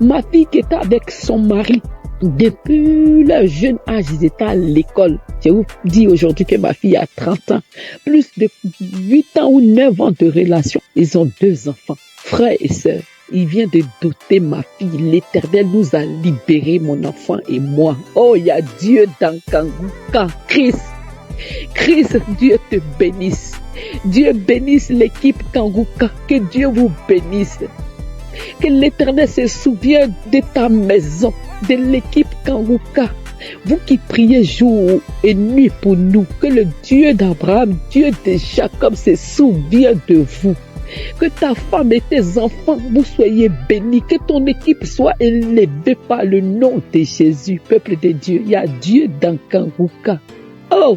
[SPEAKER 10] Ma fille qui était avec son mari, depuis leur jeune âge, ils étaient à l'école. Je vous dis aujourd'hui que ma fille a 30 ans. Plus de 8 ans ou 9 ans de relation. Ils ont 2 enfants. Frères et sœurs, il vient de doter ma fille. L'Éternel nous a libérés, mon enfant et moi. Oh, il y a Dieu dans Kangouka. Christ, Dieu te bénisse. Dieu bénisse l'équipe Kangouka. Que Dieu vous bénisse. Que l'Éternel se souvienne de ta maison, de l'équipe Kangouka. Vous qui priez jour et nuit pour nous, que le Dieu d'Abraham, Dieu de Jacob se souvienne de vous. Que ta femme et tes enfants, vous soyez bénis. Que ton équipe soit élevée par le nom de Jésus. Peuple de Dieu, il y a Dieu dans Kangouka. Oh,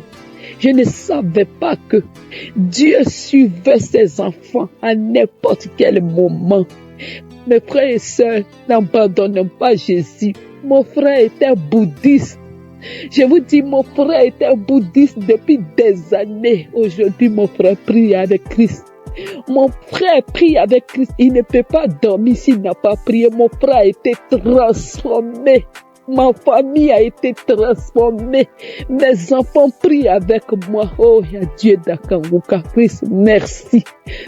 [SPEAKER 10] je ne savais pas que Dieu suivait ses enfants à n'importe quel moment. Mes frères et sœurs, n'abandonnons pas Jésus. Mon frère était bouddhiste. Je vous dis, mon frère était bouddhiste depuis des années. Aujourd'hui, mon frère prie avec Christ. Mon frère prie avec Christ. Il ne peut pas dormir s'il n'a pas prié. Mon frère a été transformé. Ma famille a été transformée. Mes enfants prient avec moi. Oh, il y a Dieu dans Kangouka. Christ, merci.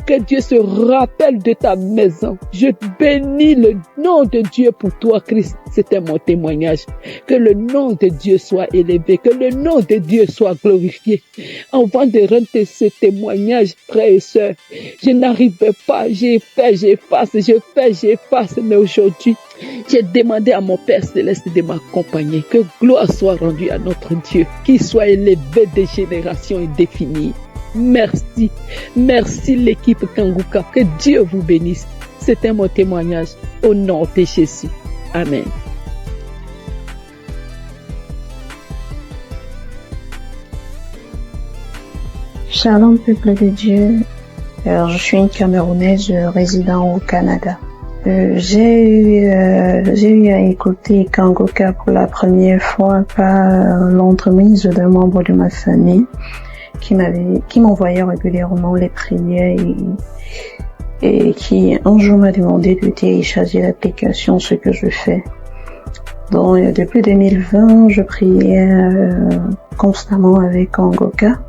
[SPEAKER 10] Que Dieu se rappelle de ta maison. Je bénis le nom de Dieu pour toi, Christ. C'était mon témoignage. Que le nom de Dieu soit élevé. Que le nom de Dieu soit glorifié. Avant de rendre ce témoignage, frères et sœurs, je n'arrivais pas. J'ai fait, j'efface, je fais, j'efface. Mais aujourd'hui, j'ai demandé à mon Père Céleste de m'accompagner. Que gloire soit rendue à notre Dieu. Qu'il soit élevé de générations indéfinies. Merci. Merci l'équipe Kangouka. Que Dieu vous bénisse. C'était mon témoignage au nom de Jésus. Amen.
[SPEAKER 7] Shalom peuple de Dieu. Je suis une Camerounaise résidant au Canada. J'ai eu à écouter Kangouka pour la première fois par l'entremise d'un membre de ma famille qui m'envoyait régulièrement les prières et qui un jour m'a demandé de télécharger l'application, ce que je fais. Donc depuis 2020, je priais constamment avec Kangouka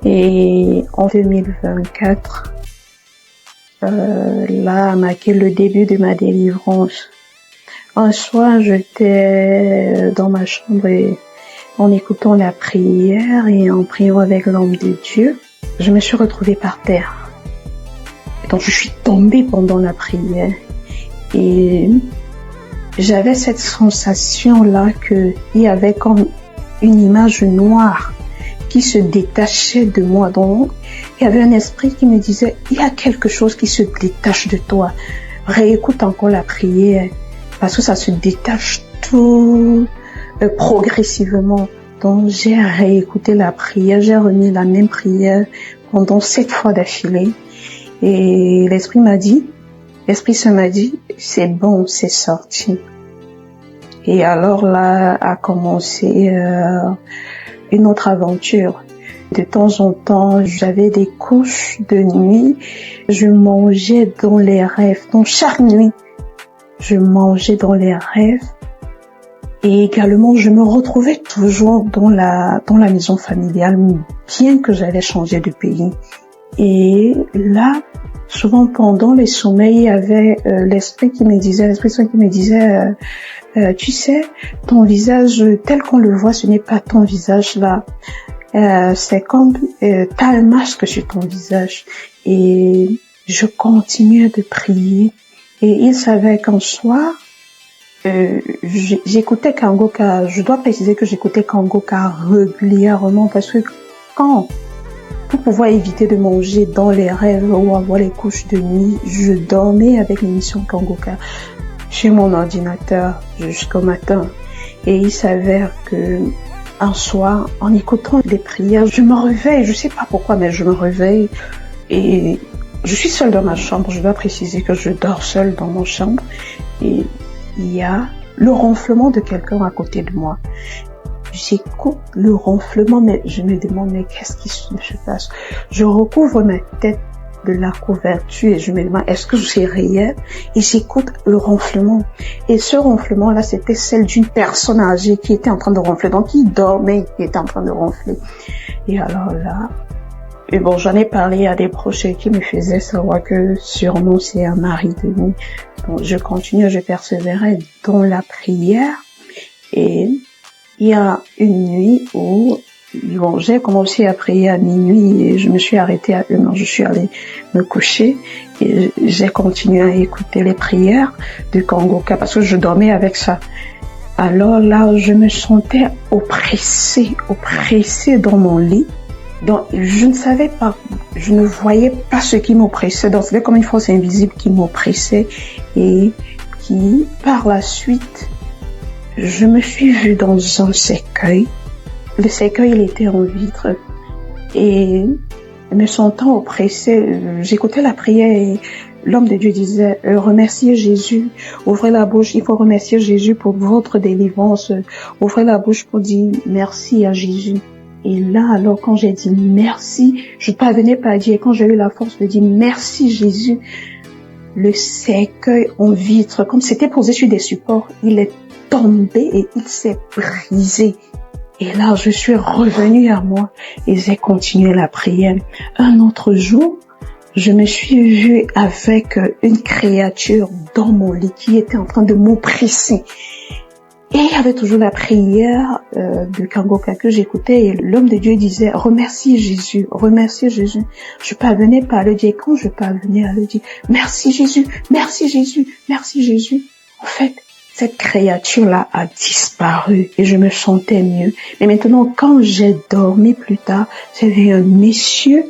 [SPEAKER 7] et en 2024,
[SPEAKER 11] là a marqué le début de ma délivrance. Un soir, j'étais dans ma chambre et en écoutant la prière et en priant avec l'homme de Dieu, je me suis retrouvée par terre. Donc je suis tombée pendant la prière et j'avais cette sensation-là qu'il y avait comme une image noire qui se détachait de moi. Donc, il y avait un esprit qui me disait, il y a quelque chose qui se détache de toi. Réécoute encore la prière, parce que ça se détache tout progressivement. Donc, j'ai réécouté la prière, j'ai remis la même prière pendant 7 fois d'affilée. Et l'esprit Saint m'a dit, c'est bon, c'est sorti. Et alors là a commencé une autre aventure. De temps en temps, j'avais des couches de nuit. Je mangeais dans les rêves. Donc chaque nuit, je mangeais dans les rêves. Et également, je me retrouvais toujours dans la maison familiale, bien que j'avais changé de pays. Et là, souvent pendant les sommeils, il y avait l'esprit Saint qui me disait, tu sais, ton visage tel qu'on le voit, ce n'est pas ton visage là. C'est comme t'as un masque sur ton visage. Et je continuais de prier. Et il savait qu'un soir, j'écoutais Kangoka. Je dois préciser que j'écoutais Kangoka régulièrement parce que pour pouvoir éviter de manger dans les rêves ou avoir les couches de nuit, je dormais avec l'émission Kangoka chez mon ordinateur jusqu'au matin. Et il s'avère que un soir, en écoutant les prières, je me réveille, je sais pas pourquoi, mais je me réveille et je suis seule dans ma chambre. Je dois préciser que je dors seule dans mon chambre et il y a le ronflement de quelqu'un à côté de moi. J'écoute le ronflement, mais je me demande, mais qu'est-ce qui se passe? Je recouvre ma tête de la couverture et je me demande, est-ce que c'est réel? Et j'écoute le ronflement. Et ce ronflement-là, c'était celle d'une personne âgée qui était en train de ronfler. Donc, qui dormait, qui était en train de ronfler. Et alors là, et bon, j'en ai parlé à des proches qui me faisaient savoir que sûrement c'est un mari de nuit. Donc, je continue, je persévérais dans la prière et il y a une nuit où j'ai commencé à prier à minuit et je me suis arrêtée à 1h. Je suis allée me coucher et j'ai continué à écouter les prières de Kangoka parce que je dormais avec ça. Alors là, je me sentais oppressée dans mon lit. Donc, je ne savais pas, je ne voyais pas ce qui m'oppressait. Donc, c'était comme une force invisible qui m'oppressait et qui, par la suite, je me suis vue dans un cercueil. Le cercueil, il était en vitre. Et me sentant oppressée, j'écoutais la prière et l'homme de Dieu disait, remerciez Jésus, ouvrez la bouche, il faut remercier Jésus pour votre délivrance. Ouvrez la bouche pour dire merci à Jésus. Et là, alors, quand j'ai dit merci, je ne parvenais pas à dire, quand j'ai eu la force de dire merci Jésus, le cercueil en vitre, comme c'était posé sur des supports, il est tombé et il s'est brisé. Et là, je suis revenue à moi et j'ai continué la prière. Un autre jour, je me suis vue avec une créature dans mon lit qui était en train de m'oppresser. Et il y avait toujours la prière de Kangoka que j'écoutais et l'homme de Dieu disait « Remercie Jésus, remercie Jésus ». Je parvenais pas à le dire. Quand je parvenais à le dire « Merci Jésus, merci Jésus, merci Jésus ». En fait, cette créature-là a disparu et je me sentais mieux. Mais maintenant, quand j'ai dormi plus tard, j'avais un monsieur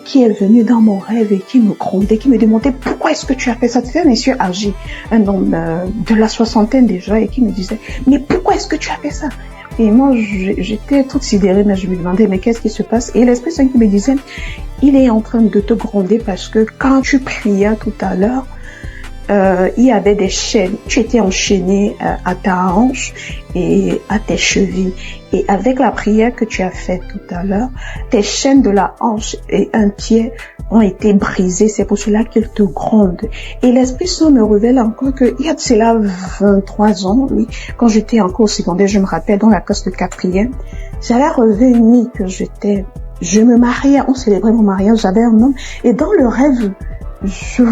[SPEAKER 11] qui est venu dans mon rêve et qui me grondait, qui me demandait pourquoi est-ce que tu as fait ça. C'était un monsieur âgé, un homme de la soixantaine déjà, et qui me disait mais pourquoi est-ce que tu as fait ça? Et moi j'étais toute sidérée, mais je me demandais mais qu'est-ce qui se passe? Et l'Esprit Saint qui me disait il est en train de te gronder parce que quand tu priais tout à l'heure, il y avait des chaînes, tu étais enchaîné à ta hanche et à tes chevilles. Et avec la prière que tu as faite tout à l'heure, tes chaînes de la hanche et un pied ont été brisées. C'est pour cela qu'il te gronde. Et l'Esprit Saint me révèle encore qu'il y a de cela 23 ans, oui, quand j'étais encore au secondaire, je me rappelle, dans la classe de 4e, j'avais rêvé une nuit que je me mariais, on célébrait mon mariage, j'avais un homme, et dans le rêve, je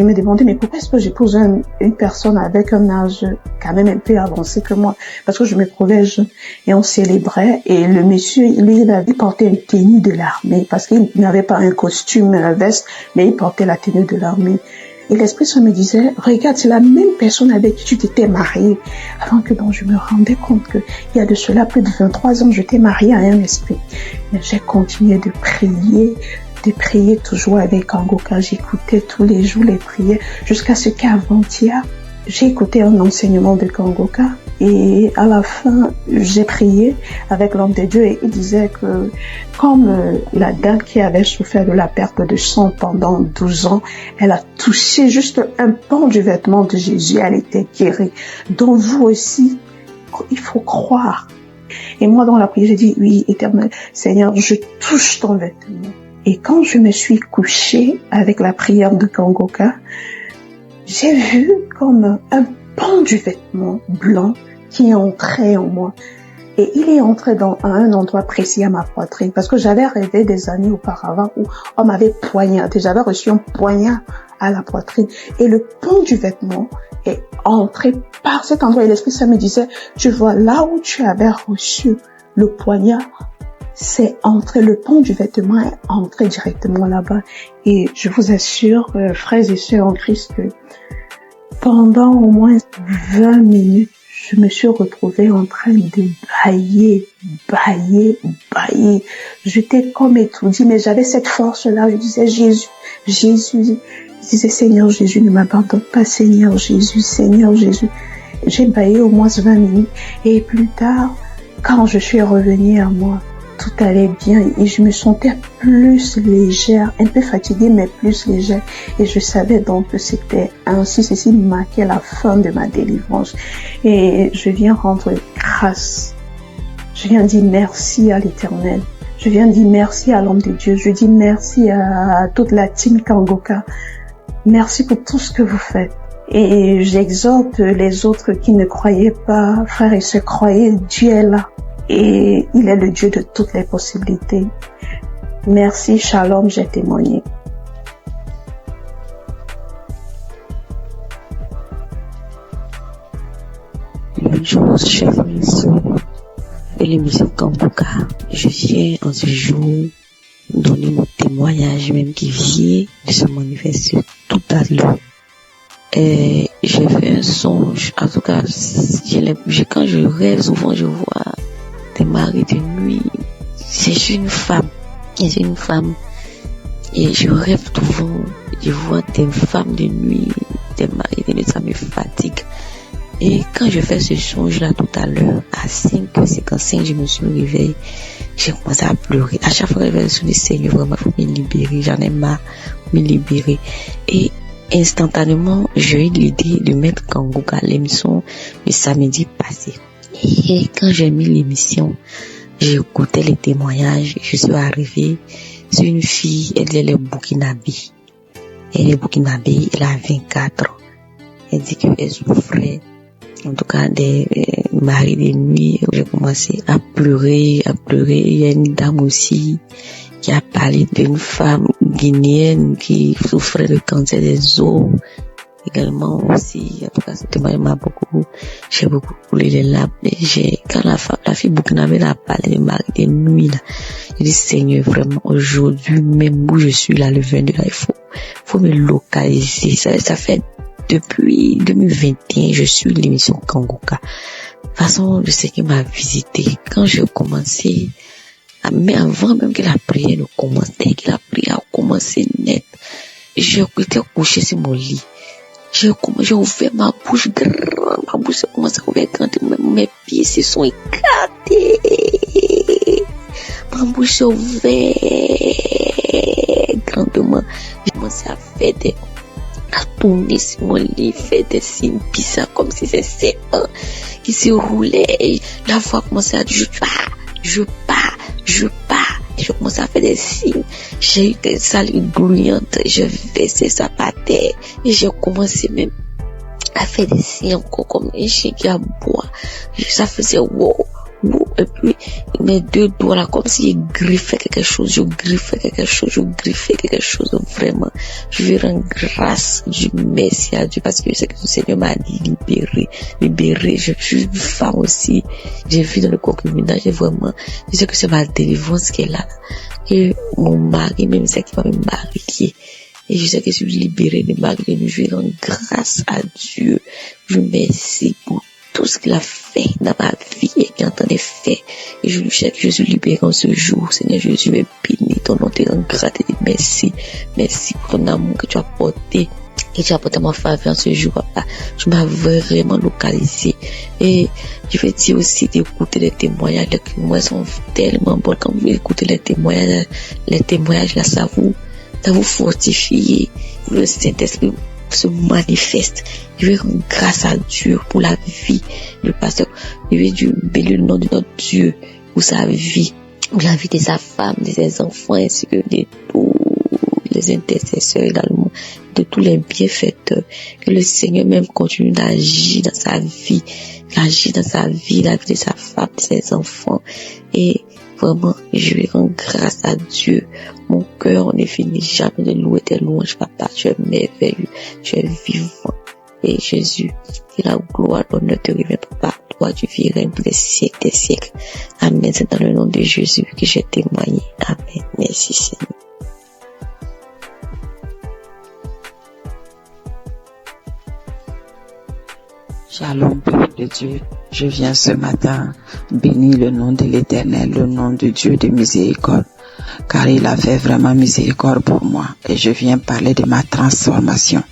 [SPEAKER 11] me demandais, mais pourquoi est-ce que j'épouse une personne avec un âge quand même un peu avancé que moi? Parce que je me trouvais jeune et on célébrait et le monsieur, lui, il avait porté une tenue de l'armée parce qu'il n'avait pas un costume, veste, mais il portait la tenue de l'armée. Et l'Esprit Saint me disait, regarde, c'est la même personne avec qui tu t'étais mariée. Avant que donc je me rendais compte que il y a de cela plus de 23 ans, je t'ai mariée à un esprit. Mais j'ai continué de prier toujours avec Kangoka. J'écoutais tous les jours les prières jusqu'à ce qu'avant-hier, j'ai écouté un enseignement de Kangoka et à la fin, j'ai prié avec l'homme de Dieu et il disait que comme la dame qui avait souffert de la perte de sang pendant 12 ans, elle a touché juste un pan du vêtement de Jésus, elle était guérie. Donc vous aussi, il faut croire. Et moi dans la prière, j'ai dit, oui, Éternel Seigneur, je touche ton vêtement. Et quand je me suis couchée avec la prière de Kangoka, j'ai vu comme un pan du vêtement blanc qui entrait en moi. Et il est entré à un endroit précis à ma poitrine parce que j'avais rêvé des années auparavant où on m'avait poignardé. J'avais reçu un poignard à la poitrine et le pan du vêtement est entré par cet endroit. Et l'Esprit Saint me disait, tu vois, là où tu avais reçu le poignard, c'est entré, le pan du vêtement est entré directement là-bas. Et je vous assure, frères et sœurs en Christ, que pendant au moins 20 minutes, je me suis retrouvée en train de bailler. J'étais comme étourdie, mais j'avais cette force-là. Je disais, Jésus. Je disais, Seigneur Jésus, ne m'abandonne pas, Seigneur Jésus. J'ai baillé au moins 20 minutes. Et plus tard, quand je suis revenue à moi, tout allait bien et je me sentais plus légère, un peu fatiguée mais plus légère. Et je savais donc que c'était ainsi, ceci marquait la fin de ma délivrance. Et je viens rendre grâce. Je viens dire merci à l'Éternel. Je viens dire merci à l'homme de Dieu. Je dis merci à toute la team Kangoka. Merci pour tout ce que vous faites. Et j'exhorte les autres qui ne croyaient pas, frères et sœurs, croyez, Dieu est là. Et il est le Dieu de toutes les possibilités. Merci, shalom, j'ai témoigné.
[SPEAKER 12] Bonjour, chers amis de l'émission Kangoka. Je viens en ce jour donner mon témoignage, même qui vient de se manifester tout à l'heure. Et j'ai fait un songe, en tout cas, quand je rêve, souvent je vois des maris de nuit. C'est une femme. Et je rêve souvent, je vois des femmes de nuit, des maris de nuit, ça me fatigue. Et quand je fais ce songe-là tout à l'heure, à 5h55, je me suis réveillée, j'ai commencé à pleurer. À chaque fois que je vais sur le Seigneur, vraiment, il faut me libérer. J'en ai marre de me libérer. Et instantanément, j'ai eu l'idée de mettre Kangoka à l'émission le samedi passé. Et quand j'ai mis l'émission, j'ai écouté les témoignages, je suis arrivée sur une fille, elle est burkinabé. Elle est burkinabé, elle a 24 ans. Elle dit qu'elle souffrait, en tout cas des maris de nuit. J'ai commencé à pleurer. Il y a une dame aussi qui a parlé d'une femme guinéenne qui souffrait de cancer des os. Également aussi, en tout cas, ce témoignage m'a j'ai beaucoup coulé les larmes. Et quand la fille burkinabé a parlé de mari de nuit, là, j'ai dit, Seigneur, vraiment, aujourd'hui, même où je suis là, le 22, là, il faut me localiser. Ça fait depuis 2021, je suis l'émission Kangoka. De toute façon, je sais qu'il m'a visité. Quand j'ai commencé, mais avant même que la prière ne commence, dès que la prière a commencé net, j'étais couché sur mon lit. J'ai ouvert ma bouche grande, ma bouche a commencé à ouvrir grande, mes pieds se sont éclatés. Ma bouche s'est ouverte grandement. J'ai commencé à faire à tourner sur mon lit, faire des signes bizarres comme si c'était serpent qui se roulait. Et la voix commençait à dire, je pars. Je commençais à faire des signes. J'ai eu des salives grouillantes. Je versais ça par terre. Et j'ai commencé même à faire des signes encore comme un chien qui aboie. Ça faisait wow. Et puis, mes deux doigts là, comme si je griffais quelque chose, vraiment. Je veux rendre grâce, Dieu, merci à Dieu, parce que je sais que le Seigneur m'a libéré. Je suis une femme aussi. J'ai vu dans le concubinage, vraiment, je sais que c'est ma délivrance qui est là. Et mon mari, même c'est qui va me marier. Et je sais que je suis libérée de ma vie. Je vais rendre grâce à Dieu. Je remercie pour tout ce qu'il a fait dans ma vie et qu'il entendait faire. Et je lui sais que je suis libérée en ce jour. Seigneur Jésus, me bénis ton nom, te rends grâce et merci. Merci pour ton amour que tu as porté. Et tu as porté ma faveur en ce jour, papa. Tu m'as vraiment localisé. Et je vais dire aussi d'écouter les témoignages. Les témoignages sont tellement bons. Quand vous écoutez les témoignages là, ça vous fortifie. Le Saint-Esprit se manifeste. Je vais rendre grâce à Dieu pour la vie du pasteur. Je vais bénir le nom de notre Dieu pour sa vie, pour la vie de sa femme, de ses enfants, ainsi que de tous les intercesseurs également, de tous les bienfaiteurs. Que le Seigneur même continue d'agir dans sa vie, la vie de sa femme, de ses enfants. Et vraiment, je vais rendre grâce à Dieu. Mon cœur ne finit jamais de louer tes louanges, papa. Tu es merveilleux, tu es vivant. Et Jésus, que la gloire, l'honneur te revient, papa. Toi, tu vis règne pour des siècles, des siècles. Amen. C'est dans le nom de Jésus que j'ai témoigné. Amen. Merci, Seigneur.
[SPEAKER 13] Shalom, peuple de Dieu. Je viens ce matin bénir le nom de l'Éternel, le nom de Dieu de miséricorde, car il a fait vraiment miséricorde pour moi. Et je viens parler de ma transformation.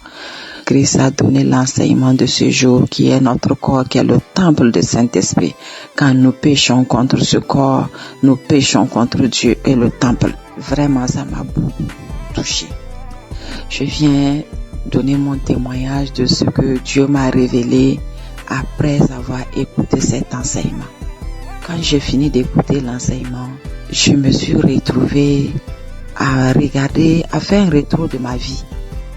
[SPEAKER 13] Christ a donné l'enseignement de ce jour qui est notre corps, qui est le temple du Saint-Esprit. Quand nous péchons contre ce corps, nous péchons contre Dieu et le temple. Vraiment, ça m'a beaucoup touché. Je viens donner mon témoignage de ce que Dieu m'a révélé après avoir écouté cet enseignement. Quand j'ai fini d'écouter l'enseignement, je me suis retrouvée à faire un retour de ma vie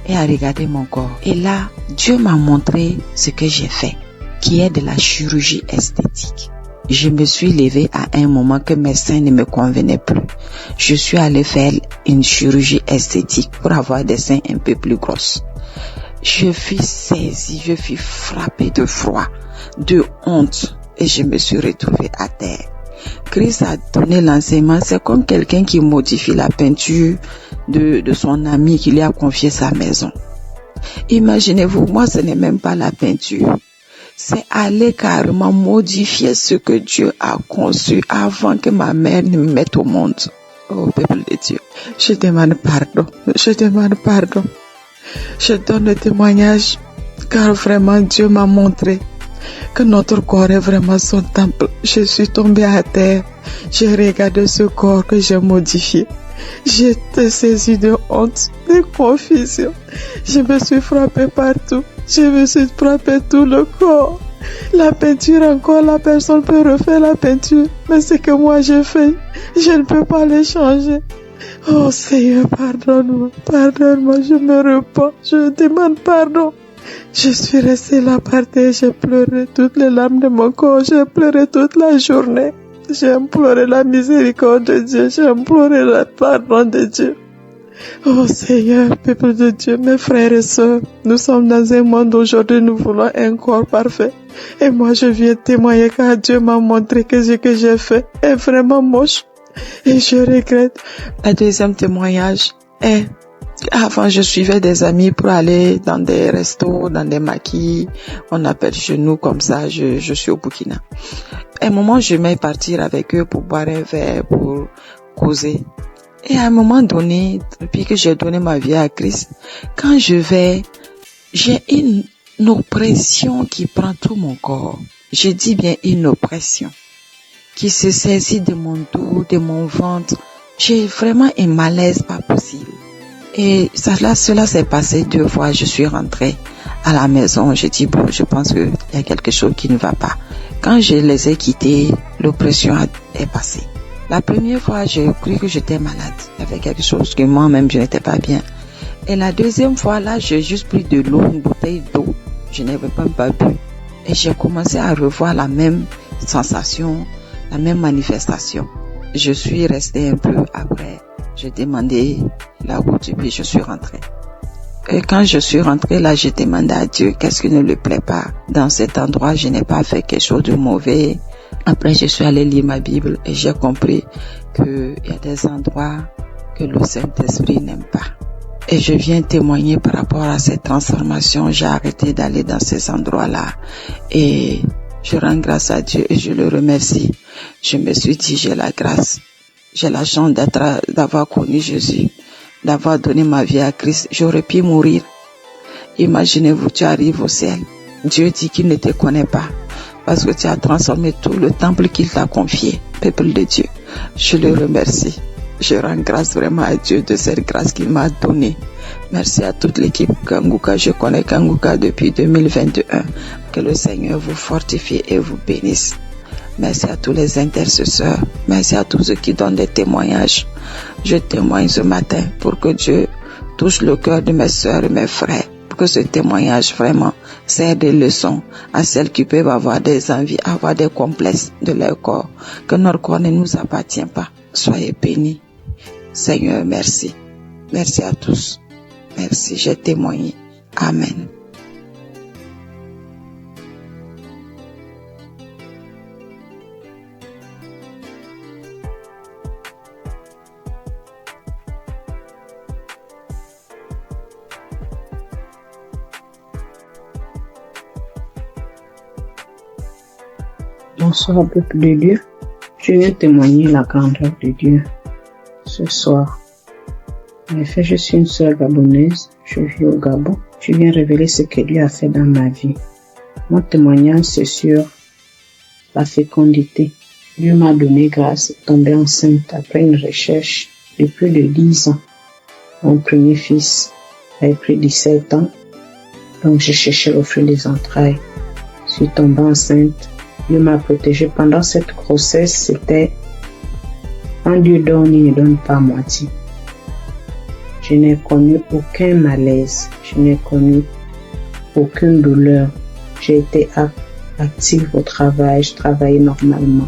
[SPEAKER 13] et à regarder mon corps. Et là, Dieu m'a montré ce que j'ai fait, qui est de la chirurgie esthétique. Je me suis levée à un moment que mes seins ne me convenaient plus. Je suis allée faire une chirurgie esthétique pour avoir des seins un peu plus grosses. Je fus saisie, je fus frappée de froid, de honte, et je me suis retrouvée à terre. Christ a donné l'enseignement, c'est comme quelqu'un qui modifie la peinture de son ami qui lui a confié sa maison. Imaginez-vous, moi ce n'est même pas la peinture, c'est aller carrément modifier ce que Dieu a conçu avant que ma mère ne me mette au monde. Oh peuple de Dieu, je demande pardon. Je donne le témoignage car vraiment Dieu m'a montré que notre corps est vraiment son temple. Je suis tombée à terre, j'ai regardé ce corps que j'ai modifié. J'étais saisie de honte, de confusion. Je me suis frappée partout, je me suis frappée tout le corps. La peinture encore, la personne peut refaire la peinture, mais ce que moi j'ai fait, je ne peux pas le changer. Oh Seigneur, pardonne-moi, je me repens, je demande pardon. Je suis restée là par terre, j'ai pleuré toutes les larmes de mon corps, j'ai pleuré toute la journée. J'ai imploré la miséricorde de Dieu, j'ai imploré le pardon de Dieu. Oh Seigneur, peuple de Dieu, mes frères et sœurs, nous sommes dans un monde aujourd'hui, nous voulons un corps parfait. Et moi je viens témoigner car Dieu m'a montré que ce que j'ai fait est vraiment moche. Et je regrette. Le deuxième témoignage est, avant je suivais des amis pour aller dans des restos, dans des maquis, on appelle chez nous comme ça, je suis au Burkina. À un moment je vais partir avec eux pour boire un verre, pour causer. Et à un moment donné, depuis que j'ai donné ma vie à Christ, quand je vais, j'ai une oppression qui prend tout mon corps. Je dis bien une oppression qui se saisit de mon dos, de mon ventre. J'ai vraiment un malaise pas possible. Et cela s'est passé 2 fois. Je suis rentrée à la maison. J'ai dit, bon, je pense qu'il y a quelque chose qui ne va pas. Quand je les ai quittés, l'oppression est passée. La première fois, j'ai cru que j'étais malade. Il y avait quelque chose que moi-même, je n'étais pas bien. Et la deuxième fois, là, j'ai juste pris de l'eau, une bouteille d'eau. Je n'avais pas bu. Et j'ai commencé à revoir la même sensation, la même manifestation. Je suis restée un peu après. J'ai demandé la route et puis je suis rentrée. Et quand je suis rentrée là, j'ai demandé à Dieu qu'est-ce qui ne lui plaît pas. Dans cet endroit, je n'ai pas fait quelque chose de mauvais. Après, je suis allée lire ma Bible et j'ai compris qu'il y a des endroits que le Saint-Esprit n'aime pas. Et je viens témoigner par rapport à cette transformation. J'ai arrêté d'aller dans ces endroits-là. Et je rends grâce à Dieu et je le remercie. Je me suis dit, j'ai la grâce. J'ai la chance d'avoir connu Jésus, d'avoir donné ma vie à Christ. J'aurais pu mourir. Imaginez-vous, tu arrives au ciel. Dieu dit qu'il ne te connaît pas parce que tu as transformé tout le temple qu'il t'a confié. Peuple de Dieu, je le remercie. Je rends grâce vraiment à Dieu de cette grâce qu'il m'a donnée. Merci à toute l'équipe Kanguka. Je connais Kanguka depuis 2021. Que le Seigneur vous fortifie et vous bénisse. Merci à tous les intercesseurs. Merci à tous ceux qui donnent des témoignages. Je témoigne ce matin pour que Dieu touche le cœur de mes sœurs et mes frères. Pour que ce témoignage vraiment sert de leçon à celles qui peuvent avoir des envies, avoir des complexes de leur corps. Que notre corps ne nous appartient pas. Soyez bénis. Seigneur, merci. Merci à tous. Merci, j'ai témoigné. Amen.
[SPEAKER 2] Bonsoir, peuple de Dieu. Je viens témoigner la grandeur de Dieu ce soir. En effet, je suis une sœur gabonaise. Je vis au Gabon. Je viens révéler ce que Dieu a fait dans ma vie. Mon témoignage, c'est sur la fécondité. Dieu m'a donné grâce de tomber enceinte après une recherche de plus de 10 ans. Mon premier fils avait pris 17 ans. Donc, j'ai cherché le fruit des entrailles. Je suis tombée enceinte. Dieu m'a protégée pendant cette grossesse. C'était quand Dieu donne, il ne donne pas à moitié. Je n'ai connu aucun malaise. Je n'ai connu aucune douleur. J'ai été active au travail. Je travaillais normalement.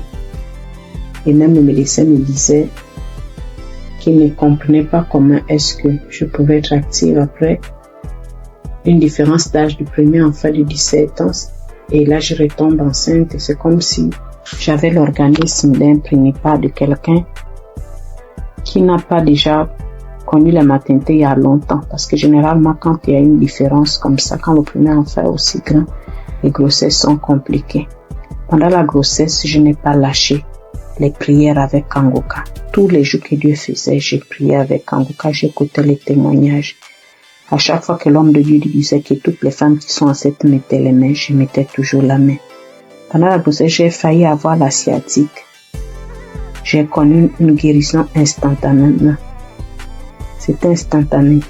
[SPEAKER 2] Et même le médecin me disait qu'il ne comprenait pas comment est-ce que je pouvais être active après une différence d'âge du premier enfant de 17 ans. Et là, je retombe enceinte et c'est comme si j'avais l'organisme d'un primipat de quelqu'un qui n'a pas déjà connu la maternité il y a longtemps. Parce que généralement, quand il y a une différence comme ça, quand le premier enfant est aussi grand, les grossesses sont compliquées. Pendant la grossesse, je n'ai pas lâché les prières avec Kanguka. Tous les jours que Dieu faisait, j'ai prié avec Kanguka, j'écoutais les témoignages. À chaque fois que l'homme de Dieu disait que toutes les femmes qui sont enceintes mettaient les mains, je mettais toujours la main. Pendant la grossesse, j'ai failli avoir la sciatique. J'ai connu une guérison instantanément. C'était instantané.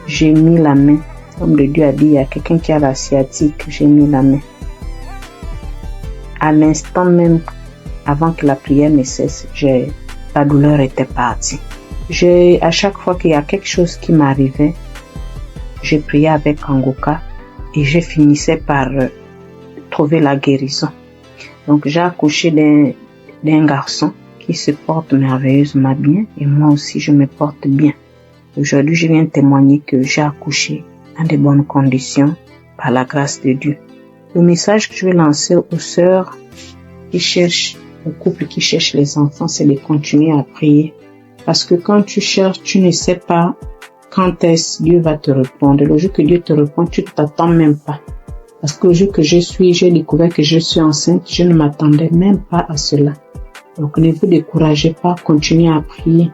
[SPEAKER 2] J'ai mis la main. L'homme de Dieu a dit, il y a quelqu'un qui a la sciatique, j'ai mis la main. À l'instant même, avant que la prière ne cesse, la douleur était partie. À chaque fois qu'il y a quelque chose qui m'arrivait, je priais avec Kanguka et je finissais par trouver la guérison. Donc j'ai accouché d'un garçon qui se porte merveilleusement bien et moi aussi je me porte bien. Aujourd'hui je viens témoigner que j'ai accouché dans de bonnes conditions par la grâce de Dieu. Le message que je veux lancer aux sœurs qui cherchent, aux couples qui cherchent les enfants, c'est de continuer à prier. Parce que quand tu cherches, tu ne sais pas quand est-ce Dieu va te répondre. Le jour que Dieu te répond, tu ne t'attends même pas. Parce que le jour que j'ai découvert que je suis enceinte, je ne m'attendais même pas à cela. Donc ne vous découragez pas, continuez à prier.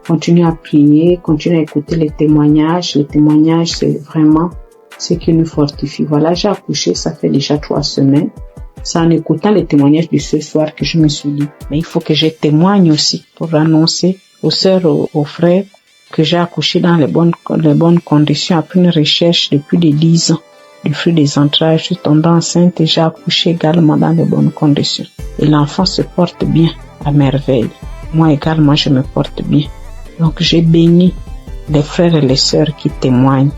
[SPEAKER 2] Continuez à prier, continuez à écouter les témoignages. Les témoignages, c'est vraiment ce qui nous fortifie. Voilà, j'ai accouché, ça fait déjà 3 semaines. C'est en écoutant les témoignages de ce soir que je me suis dit, mais il faut que je témoigne aussi pour annoncer aux sœurs, aux frères, que j'ai accouché dans les bonnes conditions après une recherche de plus de 10 ans. Du fruit des entrailles, je suis tombée enceinte et j'ai accouché également dans les bonnes conditions. Et l'enfant se porte bien, à merveille. Moi également, je me porte bien. Donc j'ai béni les frères et les sœurs qui témoignent.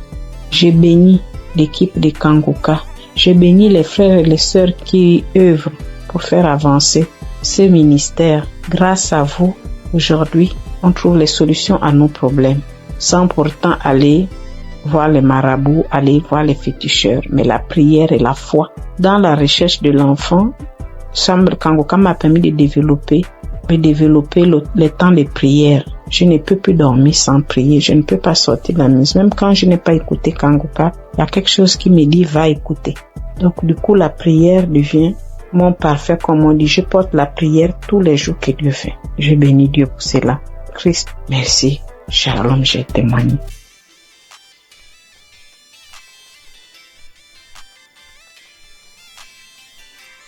[SPEAKER 2] J'ai béni l'équipe de Kanguka. J'ai béni les frères et les sœurs qui œuvrent pour faire avancer
[SPEAKER 6] ce ministère. Grâce à vous, aujourd'hui, on trouve les solutions à nos problèmes, sans pourtant aller voir les marabouts, aller voir les féticheurs. Mais la prière et la foi. Dans la recherche de l'enfant, Chambre Kangoka m'a permis de développer le temps de prière. Je ne peux plus dormir sans prier. Je ne peux pas sortir de la maison. Même quand je n'ai pas écouté Kangoka, il y a quelque chose qui me dit va écouter. Donc du coup, la prière devient mon parfait, comme on dit. Je porte la prière tous les jours que Dieu fait. Je bénis Dieu pour cela. Christ, merci. Shalom, j'ai témoigné.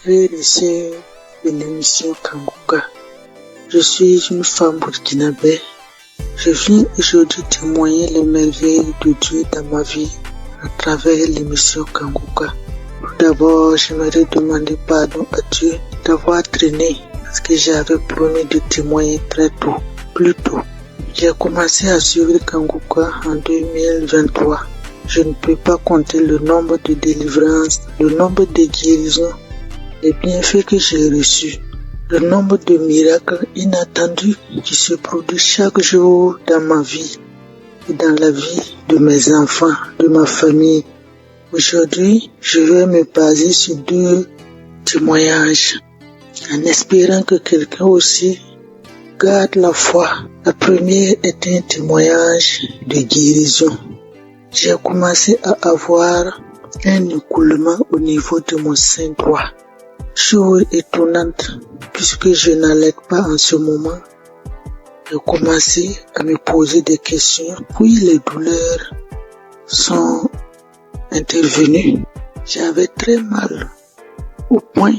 [SPEAKER 14] Frères et sœurs de l'émission Kangoka, je suis une femme burkinabé. Je viens aujourd'hui témoigner les merveilles de Dieu dans ma vie à travers l'émission Kangoka. Tout d'abord, j'aimerais demander pardon à Dieu d'avoir traîné parce que j'avais promis de témoigner très tôt, plus tôt. J'ai commencé à suivre Kangoka en 2023. Je ne peux pas compter le nombre de délivrances, le nombre de guérisons, les bienfaits que j'ai reçus, le nombre de miracles inattendus qui se produisent chaque jour dans ma vie et dans la vie de mes enfants, de ma famille. Aujourd'hui, je vais me baser sur 2 témoignages en espérant que quelqu'un aussi garde la foi. La première est un témoignage de guérison. J'ai commencé à avoir un écoulement au niveau de mon sein droit. Chose étonnante, puisque je n'allais pas en ce moment. J'ai commencé à me poser des questions, puis les douleurs sont intervenues. J'avais très mal, au point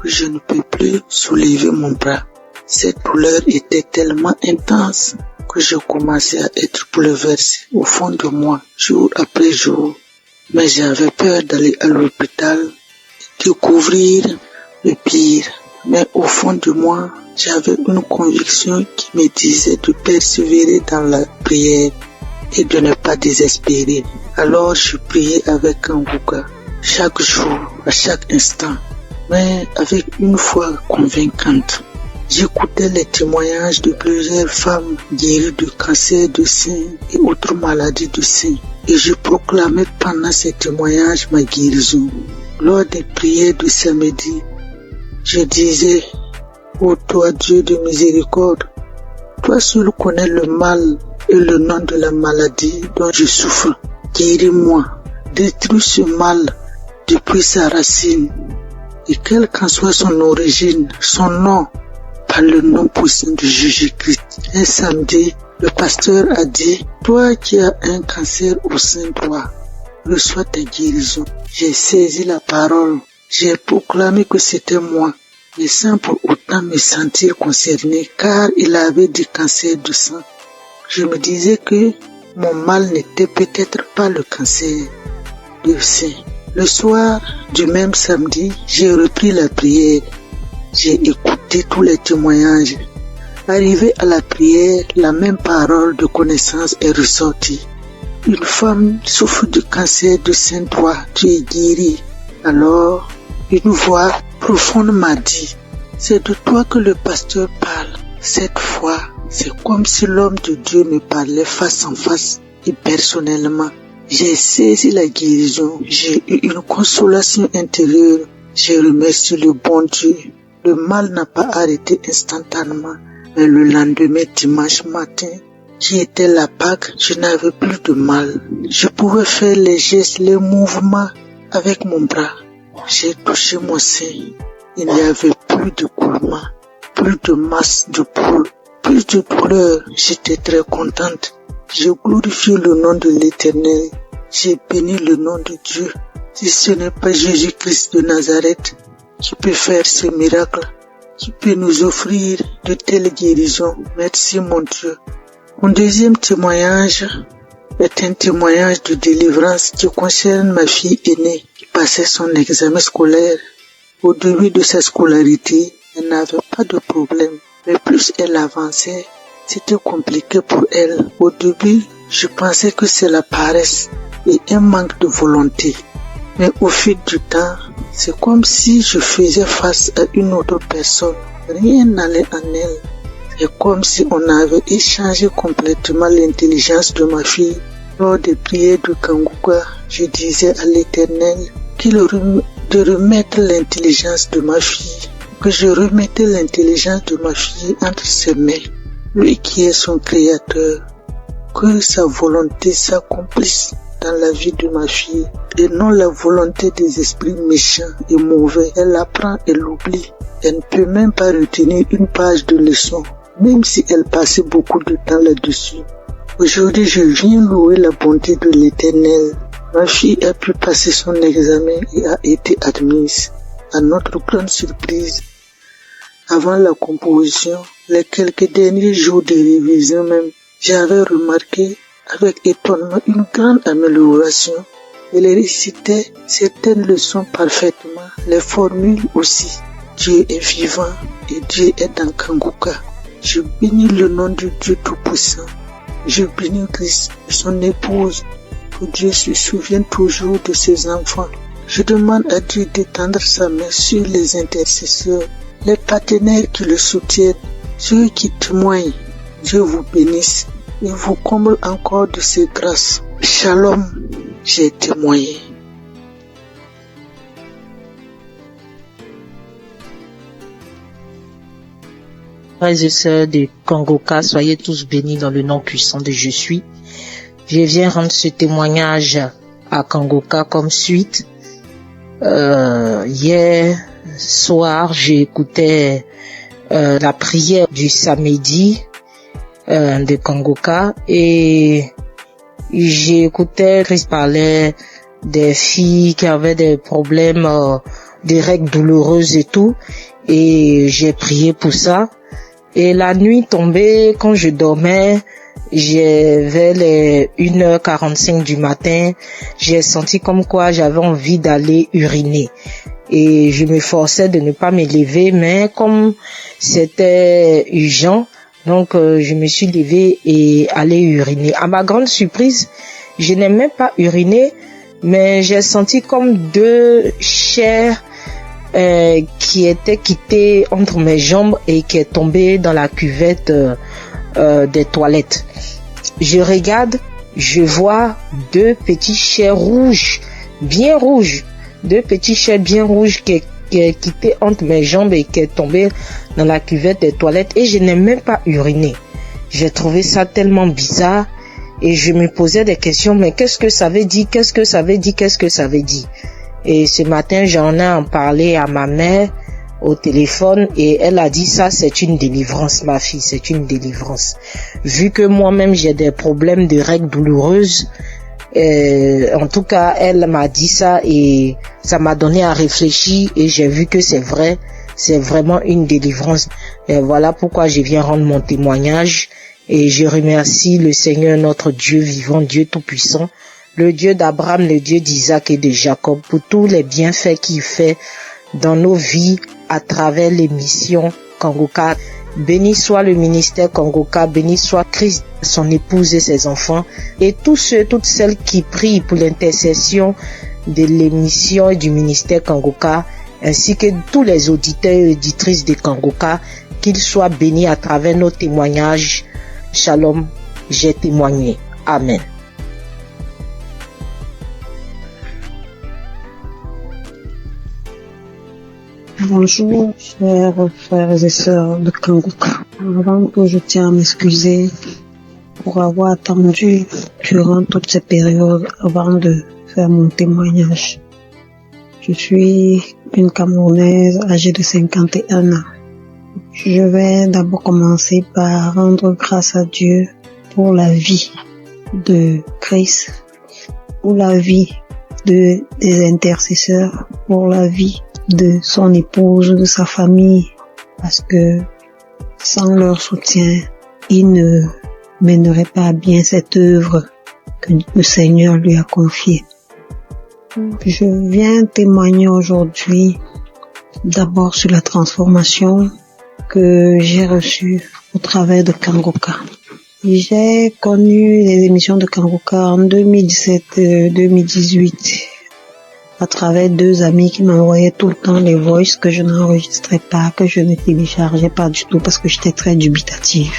[SPEAKER 14] que je ne peux plus soulever mon bras. Cette douleur était tellement intense que je commençais à être bouleversé au fond de moi, jour après jour. Mais j'avais peur d'aller à l'hôpital et découvrir le pire. Mais au fond de moi, j'avais une conviction qui me disait de persévérer dans la prière et de ne pas désespérer. Alors je priais avec Kangoka chaque jour, à chaque instant, mais avec une foi convaincante. J'écoutais les témoignages de plusieurs femmes guéries de cancer de sein et autres maladies de sein, et je proclamais pendant ces témoignages ma guérison. Lors des prières de samedi, je disais: ô toi Dieu de miséricorde, toi seul connais le mal et le nom de la maladie dont je souffre. Guéris-moi, détruis ce mal depuis sa racine, et quelle qu'en soit son origine, son nom, par le nom puissant de Jésus-Christ. Un samedi, le pasteur a dit: toi qui as un cancer au sein droit, reçois ta guérison. J'ai saisi la parole. J'ai proclamé que c'était moi, mais sans pour autant me sentir concerné, car il avait du cancer du sang. Je me disais que mon mal n'était peut-être pas le cancer du sein. Le soir du même samedi, j'ai repris la prière. J'ai écouté tous les témoignages. Arrivé à la prière, la même parole de connaissance est ressortie. Une femme souffre du cancer du sein droit, tu es guérie. Alors, une voix profonde m'a dit: c'est de toi que le pasteur parle. Cette fois, c'est comme si l'homme de Dieu me parlait face en face et personnellement. J'ai saisi la guérison, j'ai eu une consolation intérieure. J'ai remercié le bon Dieu. Le mal n'a pas arrêté instantanément, mais le lendemain, dimanche matin, qui était la Pâque, je n'avais plus de mal. Je pouvais faire les gestes, les mouvements avec mon bras. J'ai touché mon sein. Il n'y avait plus de coulement, plus de masse de poule, plus de douleur. J'étais très contente. J'ai glorifié le nom de l'Éternel. J'ai béni le nom de Dieu. Si ce n'est pas Jésus-Christ de Nazareth qui peut faire ce miracle, qui peut nous offrir de telles guérisons, merci mon Dieu. Mon deuxième témoignage est un témoignage de délivrance qui concerne ma fille aînée qui passait son examen scolaire. Au début de sa scolarité, elle n'avait pas de problème, mais plus elle avançait, c'était compliqué pour elle. Au début, je pensais que c'est la paresse et un manque de volonté. Mais au fil du temps, C'est comme si je faisais face à une autre personne. Rien n'allait en elle. C'est comme si on avait échangé complètement l'intelligence de ma fille. Lors des prières de Kanguka, je disais à l'Éternel de remettre l'intelligence de ma fille, que je remettais l'intelligence de ma fille entre ses mains. Lui qui est son créateur, que sa volonté s'accomplisse dans la vie de ma fille et non la volonté des esprits méchants et mauvais. Elle apprend et l'oublie. Elle ne peut même pas retenir une page de leçon, même si elle passait beaucoup de temps là-dessus. Aujourd'hui, je viens louer la bonté de l'Éternel. Ma fille a pu passer son examen et a été admise. À notre grande surprise, avant la composition, les quelques derniers jours de révision même, j'avais remarqué avec étonnement une grande amélioration. Elle récitait certaines leçons parfaitement, les formules aussi. Dieu est vivant et Dieu est dans Kanguka. Je bénis le nom de Dieu Tout-Puissant. Je bénis Christ et son épouse. Que Dieu se souvienne toujours de ses enfants. Je demande à Dieu d'étendre sa main sur les intercesseurs, les partenaires qui le soutiennent, ceux qui témoignent. Dieu vous bénisse et vous comble encore de ses grâces. Shalom, j'ai témoigné.
[SPEAKER 15] Frères et sœurs de Kanguka, soyez tous bénis dans le nom puissant de Je suis. Je viens rendre ce témoignage à Kanguka comme suite. Hier soir, j'écoutais la prière du samedi de Kanguka et j'écoutais Christ parlait des filles qui avaient des problèmes, des règles douloureuses et tout, et j'ai prié pour ça. Et la nuit tombée, quand je dormais, vers les 1h45 du matin, j'ai senti comme quoi j'avais envie d'aller uriner. Et je me forçais de ne pas me lever, mais comme c'était urgent, donc je me suis levée et allé uriner. À ma grande surprise, je n'ai même pas uriné, mais j'ai senti comme deux chairs qui était quittée entre mes jambes et qui est tombée dans la cuvette des toilettes. Je regarde, je vois deux petits chairs rouges, bien rouges, deux petits chairs bien rouges qui est quitté entre mes jambes et qui est tombé dans la cuvette des toilettes et je n'ai même pas uriné. J'ai trouvé ça tellement bizarre et je me posais des questions, mais qu'est-ce que ça veut dire, qu'est-ce que ça veut dire, qu'est-ce que ça veut dire? Et ce matin, j'en ai en parlé à ma mère au téléphone et elle a dit ça, c'est une délivrance, ma fille, c'est une délivrance. Vu que moi-même j'ai des problèmes de règles douloureuses, en tout cas, elle m'a dit ça et ça m'a donné à réfléchir et j'ai vu que c'est vrai, c'est vraiment une délivrance. Et voilà pourquoi je viens rendre mon témoignage et je remercie le Seigneur, notre Dieu vivant, Dieu tout-puissant, le Dieu d'Abraham, le Dieu d'Isaac et de Jacob, pour tous les bienfaits qu'il fait dans nos vies à travers l'émission Kanguka. Béni soit le ministère Kanguka, béni soit Christ, son épouse et ses enfants, et tous ceux, toutes celles qui prient pour l'intercession de l'émission et du ministère Kanguka, ainsi que tous les auditeurs et auditrices de Kanguka, qu'ils soient bénis à travers nos témoignages. Shalom, j'ai témoigné. Amen.
[SPEAKER 6] Bonjour, chers frères et sœurs de Kanguka. Avant tout, je tiens à m'excuser pour avoir attendu durant toute cette période avant de faire mon témoignage. Je suis une Camerounaise âgée de 51 ans. Je vais d'abord commencer par rendre grâce à Dieu pour la vie de Christ, pour la vie des intercesseurs, pour la vie de son épouse, de sa famille, parce que sans leur soutien, il ne mènerait pas à bien cette œuvre que le Seigneur lui a confiée. Je viens témoigner aujourd'hui d'abord sur la transformation que j'ai reçue au travers de Kanguka. J'ai connu les émissions de Kanguka en 2017-2018.
[SPEAKER 16] à travers 2 amis qui m'envoyaient tout le temps des voices que je n'enregistrais pas, que je ne téléchargeais pas du tout parce que j'étais très dubitative.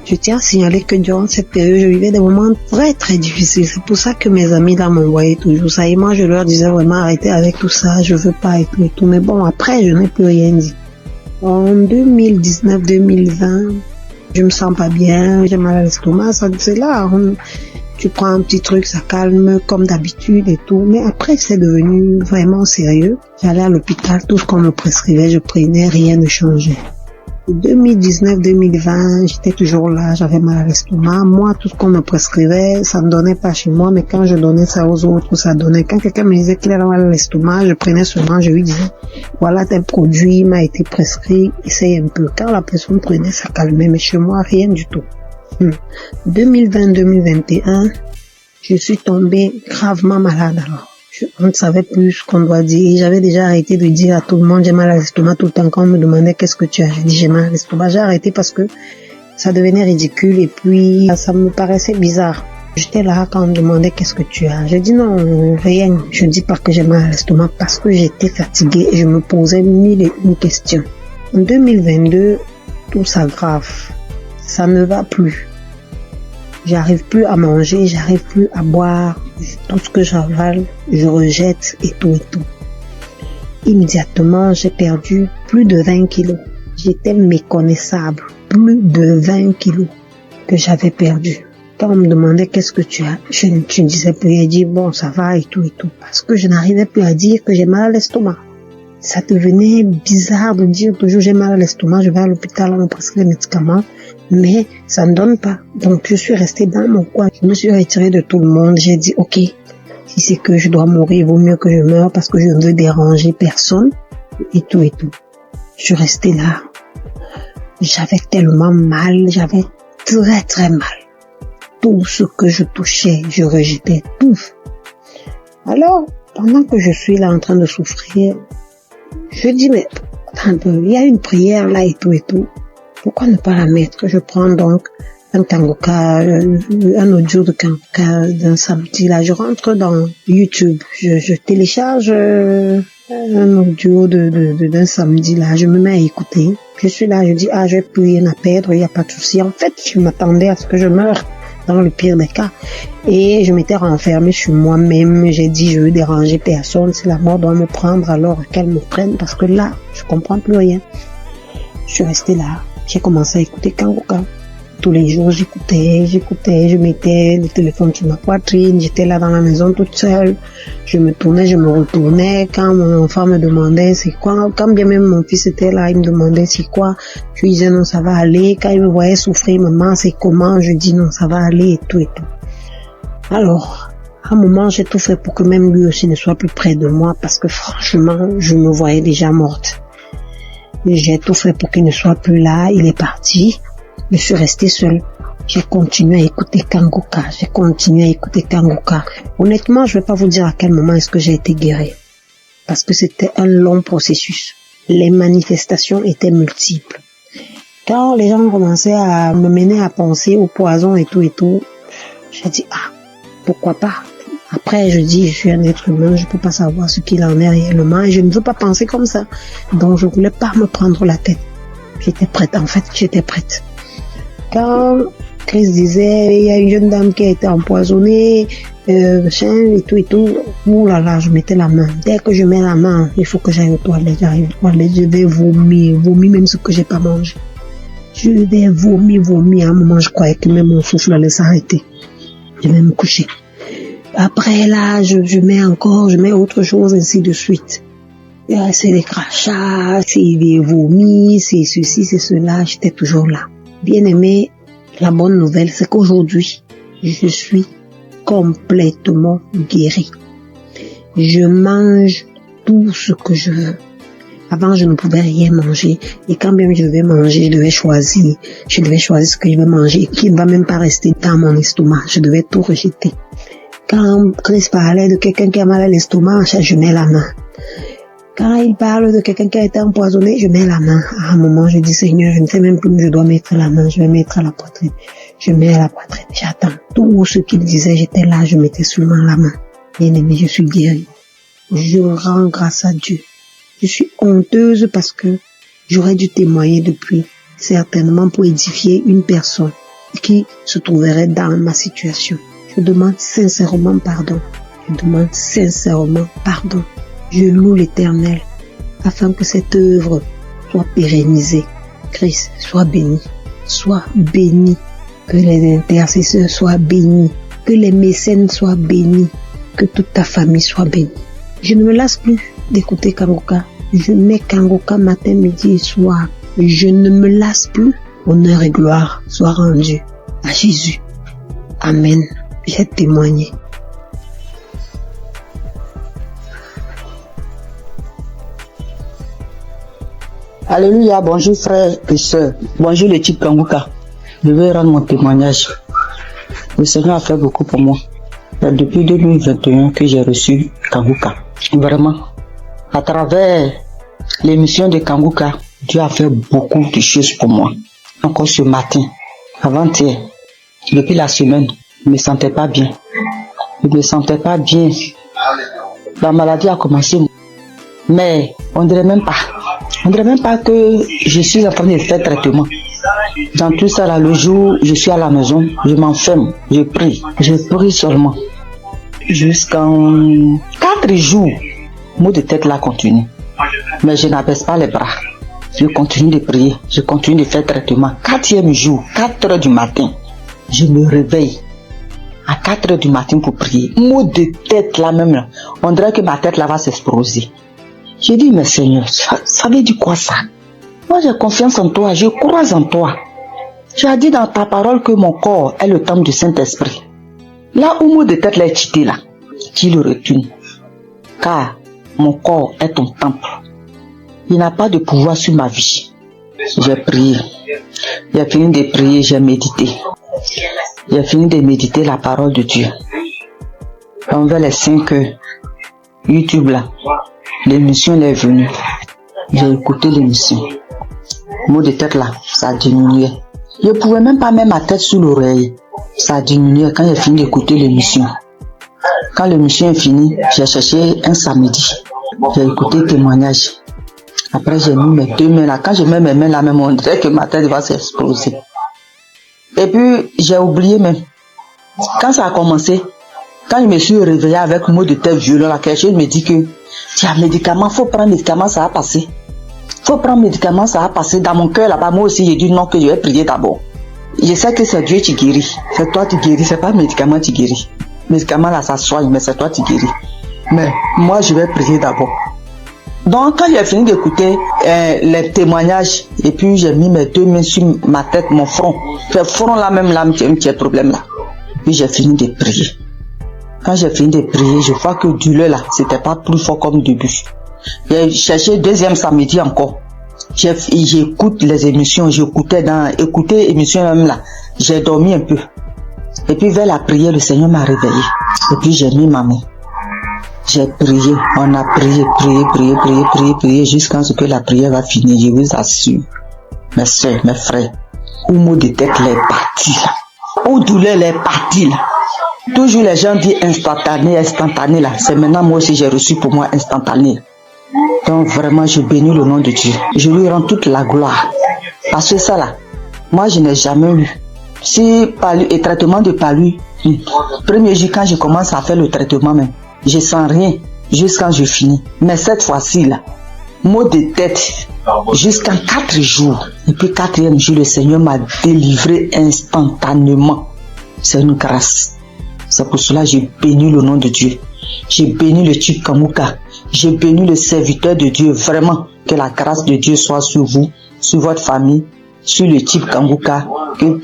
[SPEAKER 16] Je tiens à signaler que durant cette période, je vivais des moments très très difficiles. C'est pour ça que mes amis là m'envoyaient toujours ça. Et moi, je leur disais vraiment arrêtez avec tout ça, je veux pas et tout et tout. Mais bon, après, je n'ai plus rien dit. En 2019-2020, je me sens pas bien, j'ai mal à l'estomac, c'est là. Tu prends un petit truc, ça calme comme d'habitude et tout. Mais après, c'est devenu vraiment sérieux. J'allais à l'hôpital, tout ce qu'on me prescrivait, je prenais, rien ne changeait. 2019-2020, j'étais toujours là, j'avais mal à l'estomac. Moi, tout ce qu'on me prescrivait, ça ne donnait pas chez moi, mais quand je donnais ça aux autres, ça donnait. Quand quelqu'un me disait qu'il avait mal à l'estomac, je prenais seulement, je lui disais, voilà, tel produit m'a été prescrit, essaye un peu. Quand la personne prenait, ça calmait, mais chez moi, rien du tout. 2020-2021, je suis tombée gravement malade alors. On ne savait plus ce qu'on doit dire. J'avais déjà arrêté de dire à tout le monde j'ai mal à l'estomac tout le temps. Quand on me demandait qu'est-ce que tu as, j'ai dit j'ai mal à l'estomac. J'ai arrêté parce que ça devenait ridicule et puis ça me paraissait bizarre. J'étais là quand on me demandait qu'est-ce que tu as. J'ai dit non, rien. Je ne dis pas que j'ai mal à l'estomac parce que j'étais fatiguée et je me posais 1001 questions. En 2022, tout s'aggrave. Ça ne va plus. J'arrive plus à manger, j'arrive plus à boire. Tout ce que j'avale, je rejette et tout et tout. Immédiatement, j'ai perdu plus de 20 kilos. J'étais méconnaissable. Plus de 20 kilos que j'avais perdu. Quand on me demandait qu'est-ce que tu as, je ne disais plus. J'ai dit bon, ça va et tout et tout. Parce que je n'arrivais plus à dire que j'ai mal à l'estomac. Ça devenait bizarre de dire toujours j'ai mal à l'estomac, je vais à l'hôpital, on me prescrit les médicaments. Mais ça ne donne pas. Donc je suis restée dans mon coin. Je me suis retirée de tout le monde. J'ai dit ok, si c'est que je dois mourir, il vaut mieux que je meure parce que je ne veux déranger personne et tout et tout. Je suis restée là. J'avais tellement mal, j'avais très très mal. Tout ce que je touchais, je rejetais tout. Alors, pendant que je suis là en train de souffrir, je dis mais attends un peu, il y a une prière là et tout et tout. Pourquoi ne pas la mettre? Je prends donc un kangoka, un audio de kangoka d'un samedi là. Je rentre dans YouTube, je télécharge un audio d'un samedi là. Je me mets à écouter. Je suis là, je dis j'ai plus rien à perdre, il n'y a pas de souci. En fait, je m'attendais à ce que je meure dans le pire des cas. Et je m'étais renfermée sur moi-même. J'ai dit je veux déranger personne. Si la mort doit me prendre, alors qu'elle me prenne parce que là, je comprends plus rien. Je suis restée là. J'ai commencé à écouter Kangoka. Tous les jours, j'écoutais, je mettais le téléphone sur ma poitrine, j'étais là dans la maison toute seule. Je me tournais, je me retournais. Quand mon enfant me demandait c'est quoi, quand bien même mon fils était là, il me demandait c'est quoi, je lui disais non, ça va aller. Quand il me voyait souffrir, maman, c'est comment, je dis non, ça va aller et tout et tout. Alors, à un moment, j'ai tout fait pour que même lui aussi ne soit plus près de moi parce que franchement, je me voyais déjà morte. J'ai tout fait pour qu'il ne soit plus là, il est parti. Je suis restée seule. J'ai continué à écouter Kangoka. Honnêtement, je vais pas vous dire à quel moment est-ce que j'ai été guérie. Parce que c'était un long processus. Les manifestations étaient multiples. Quand les gens commençaient à me mener à penser au poison et tout, j'ai dit, pourquoi pas? Après, je dis, je suis un être humain, je peux pas savoir ce qu'il en est réellement et je ne veux pas penser comme ça. Donc, je voulais pas me prendre la tête. J'étais prête. Quand Chris disait, il y a une jeune dame qui a été empoisonnée, et tout, ouh là là, je mettais la main. Dès que je mets la main, il faut que j'aille aux toilettes, j'arrive aux toilettes, je vais vomir même ce que j'ai pas mangé. Je vais vomir, à un moment, je croyais que même mon souffle allait s'arrêter. Je vais me coucher. Après là, je mets autre chose, ainsi de suite. C'est des crachats, c'est des vomis, c'est ceci, c'est cela, j'étais toujours là. Bien aimé, la bonne nouvelle, c'est qu'aujourd'hui, je suis complètement guérie. Je mange tout ce que je veux. Avant, je ne pouvais rien manger. Et quand bien je devais manger, je devais choisir ce que je vais manger, qui ne va même pas rester dans mon estomac. Je devais tout rejeter. Quand Chris parlait de quelqu'un qui a mal à l'estomac, je mets la main. Quand il parle de quelqu'un qui a été empoisonné, je mets la main. À un moment, je dis, Seigneur, je ne sais même plus où je dois mettre la main. Je vais mettre à la poitrine. Je mets à la poitrine. J'attends. Tout ce qu'il disait, j'étais là, je mettais seulement la main. Bien aimé, je suis guérie. je rends grâce à Dieu. Je suis honteuse parce que j'aurais dû témoigner depuis, certainement pour édifier une personne qui se trouverait dans ma situation. Je demande sincèrement pardon. Je demande sincèrement pardon. Je loue l'Éternel afin que cette œuvre soit pérennisée. Christ, sois béni. Sois béni. Que les intercesseurs soient bénis. Que les mécènes soient bénis. Que toute ta famille soit bénie. Je ne me lasse plus d'écouter Kanguka. Je mets Kanguka matin, midi et soir. Je ne me lasse plus. Honneur et gloire soient rendus à Jésus. Amen. J'ai témoigné.
[SPEAKER 17] Alléluia, bonjour frères et sœurs. Bonjour l'équipe Kanguka. Je vais rendre mon témoignage. Le Seigneur a fait beaucoup pour moi. C'est depuis 2021 que j'ai reçu Kanguka. Vraiment, à travers l'émission de Kanguka, Dieu a fait beaucoup de choses pour moi. Encore ce matin, avant-hier, depuis la semaine, je ne me sentais pas bien. Je ne me sentais pas bien. La maladie a commencé. Mais on dirait même pas que je suis en train de faire traitement. Dans tout ça, là, le jour où je suis à la maison, je m'enferme, je prie seulement. Jusqu'en 4 jours, mot de tête là continue. Mais je n'abaisse pas les bras. Je continue de prier, je continue de faire traitement. 4e jour, 4 heures du matin, je me réveille à 4 heures du matin pour prier. Mot de tête là même, là, on dirait que ma tête là va s'exploser. J'ai dit, mais Seigneur, ça veut dire quoi ça? Moi j'ai confiance en toi, je crois en toi. Tu as dit dans ta parole que mon corps est le temple du Saint-Esprit. Là où mot de tête là est quitté là, qu'il le retourne. Car mon corps est ton temple. Il n'a pas de pouvoir sur ma vie. J'ai prié. J'ai fini de prier, j'ai médité. J'ai fini de méditer la parole de Dieu. Envers les 5 heures, YouTube là, l'émission est venue. J'ai écouté l'émission. Mot de tête là, ça a diminué. Je ne pouvais même pas mettre ma tête sous l'oreille. Ça a diminué quand j'ai fini d'écouter l'émission. Quand l'émission est finie, j'ai cherché un samedi. J'ai écouté le témoignage. Après, j'ai mis mes 2 mains là. Quand je mets mes mains là, même on dirait que ma tête va s'exploser. Et puis, j'ai oublié même. Quand ça a commencé, quand je me suis réveillé avec un mot de tête violent, là, quelque chose me dit que tu as un médicament, faut prendre médicament, ça va passer. Faut prendre médicament, ça va passer. Dans mon cœur là-bas, moi aussi, j'ai dit non, que je vais prier d'abord. Je sais que c'est Dieu qui guérit. C'est toi qui guéris, c'est pas le médicament qui guérit. Le médicament là, ça soigne, mais c'est toi qui guéris. Mais moi, je vais prier d'abord. Donc, quand j'ai fini d'écouter les témoignages, et puis j'ai mis mes 2 mains sur ma tête, mon front. Ce front là, même là, un petit problème là. Puis j'ai fini de prier. Quand j'ai fini de prier, je vois que douleur là, c'était pas plus fort comme début. J'ai cherché 2e samedi encore. J'écoute les émissions, écouter l'émission même là. J'ai dormi un peu. Et puis vers la prière, le Seigneur m'a réveillé. Et puis j'ai mis ma main. J'ai prié, on a prié jusqu'à ce que la prière va finir. Je vous assure, mes soeurs, mes frères, où mot de tête est parti là, où douleur est parti là. Toujours les gens disent instantané là. C'est maintenant moi aussi j'ai reçu pour moi instantané. Donc vraiment je bénis le nom de Dieu. Je lui rends toute la gloire. Parce que ça là, moi je n'ai jamais eu. Si palu et traitement de palu, premier jour quand je commence à faire le traitement même, je sens rien jusqu'à je finis. Mais cette fois-ci là, mot de tête jusqu'en 4 jours. Et puis 4e jour, le Seigneur m'a délivré instantanément. C'est une grâce. C'est pour cela que j'ai béni le nom de Dieu. J'ai béni le type Kanguka. J'ai béni le serviteur de Dieu. Vraiment, que la grâce de Dieu soit sur vous, sur votre famille, sur le type Kanguka,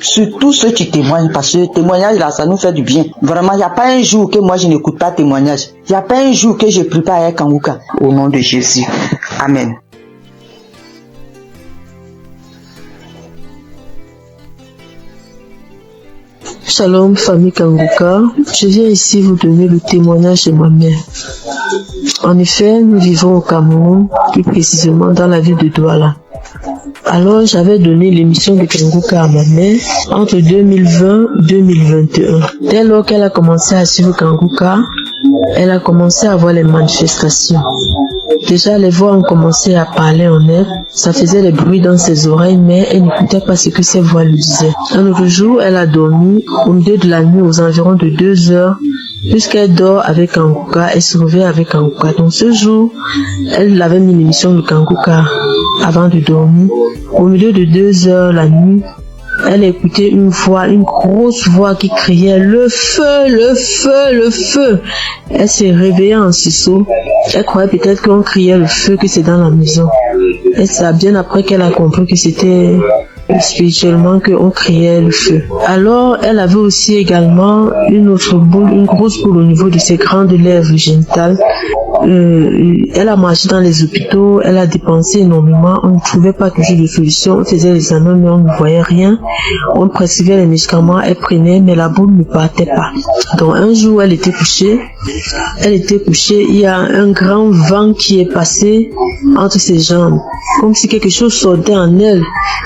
[SPEAKER 17] sur tous ceux qui témoignent, parce que le témoignage là, ça nous fait du bien. Vraiment, il n'y a pas un jour que moi je n'écoute pas témoignage. Il n'y a pas un jour que je prie pas avec Kanguka. Au nom de Jésus. Amen.
[SPEAKER 18] Shalom, famille Kanguka. Je viens ici vous donner le témoignage de ma mère. En effet, nous vivons au Cameroun, plus précisément dans la ville de Douala. Alors, j'avais donné l'émission de Kanguka à ma mère entre 2020 et 2021. Dès lors qu'elle a commencé à suivre Kanguka, elle a commencé à voir les manifestations. Déjà, les voix ont commencé à parler en elle. Ça faisait des bruits dans ses oreilles, mais elle n'écoutait pas ce que ces voix lui disaient. Un autre jour, elle a dormi au milieu de la nuit aux environs de 2 heures. Puisqu'elle dort avec Kanguka, elle se réveille avec Kanguka. Donc ce jour, elle avait mis l'émission de Kanguka avant de dormir. Au milieu de 2 heures la nuit, elle écoutait une voix, une grosse voix qui criait « Le feu, le feu, le feu !» Elle s'est réveillée en sursaut. Elle croyait peut-être qu'on criait le feu, que c'est dans la maison. Et c'est bien après qu'elle a compris que c'était spirituellement qu'on criait le feu. Alors, elle avait aussi également une autre boule, une grosse boule au niveau de ses grandes lèvres génitales. Elle a marché dans les hôpitaux, elle a dépensé énormément, on ne trouvait pas toujours de solution, on faisait les examens mais on ne voyait rien, on prescrivait les médicaments, elle prenait mais la boule ne partait pas. Donc un jour elle était couchée, il y a un grand vent qui est passé entre ses jambes, comme si quelque chose sortait en elle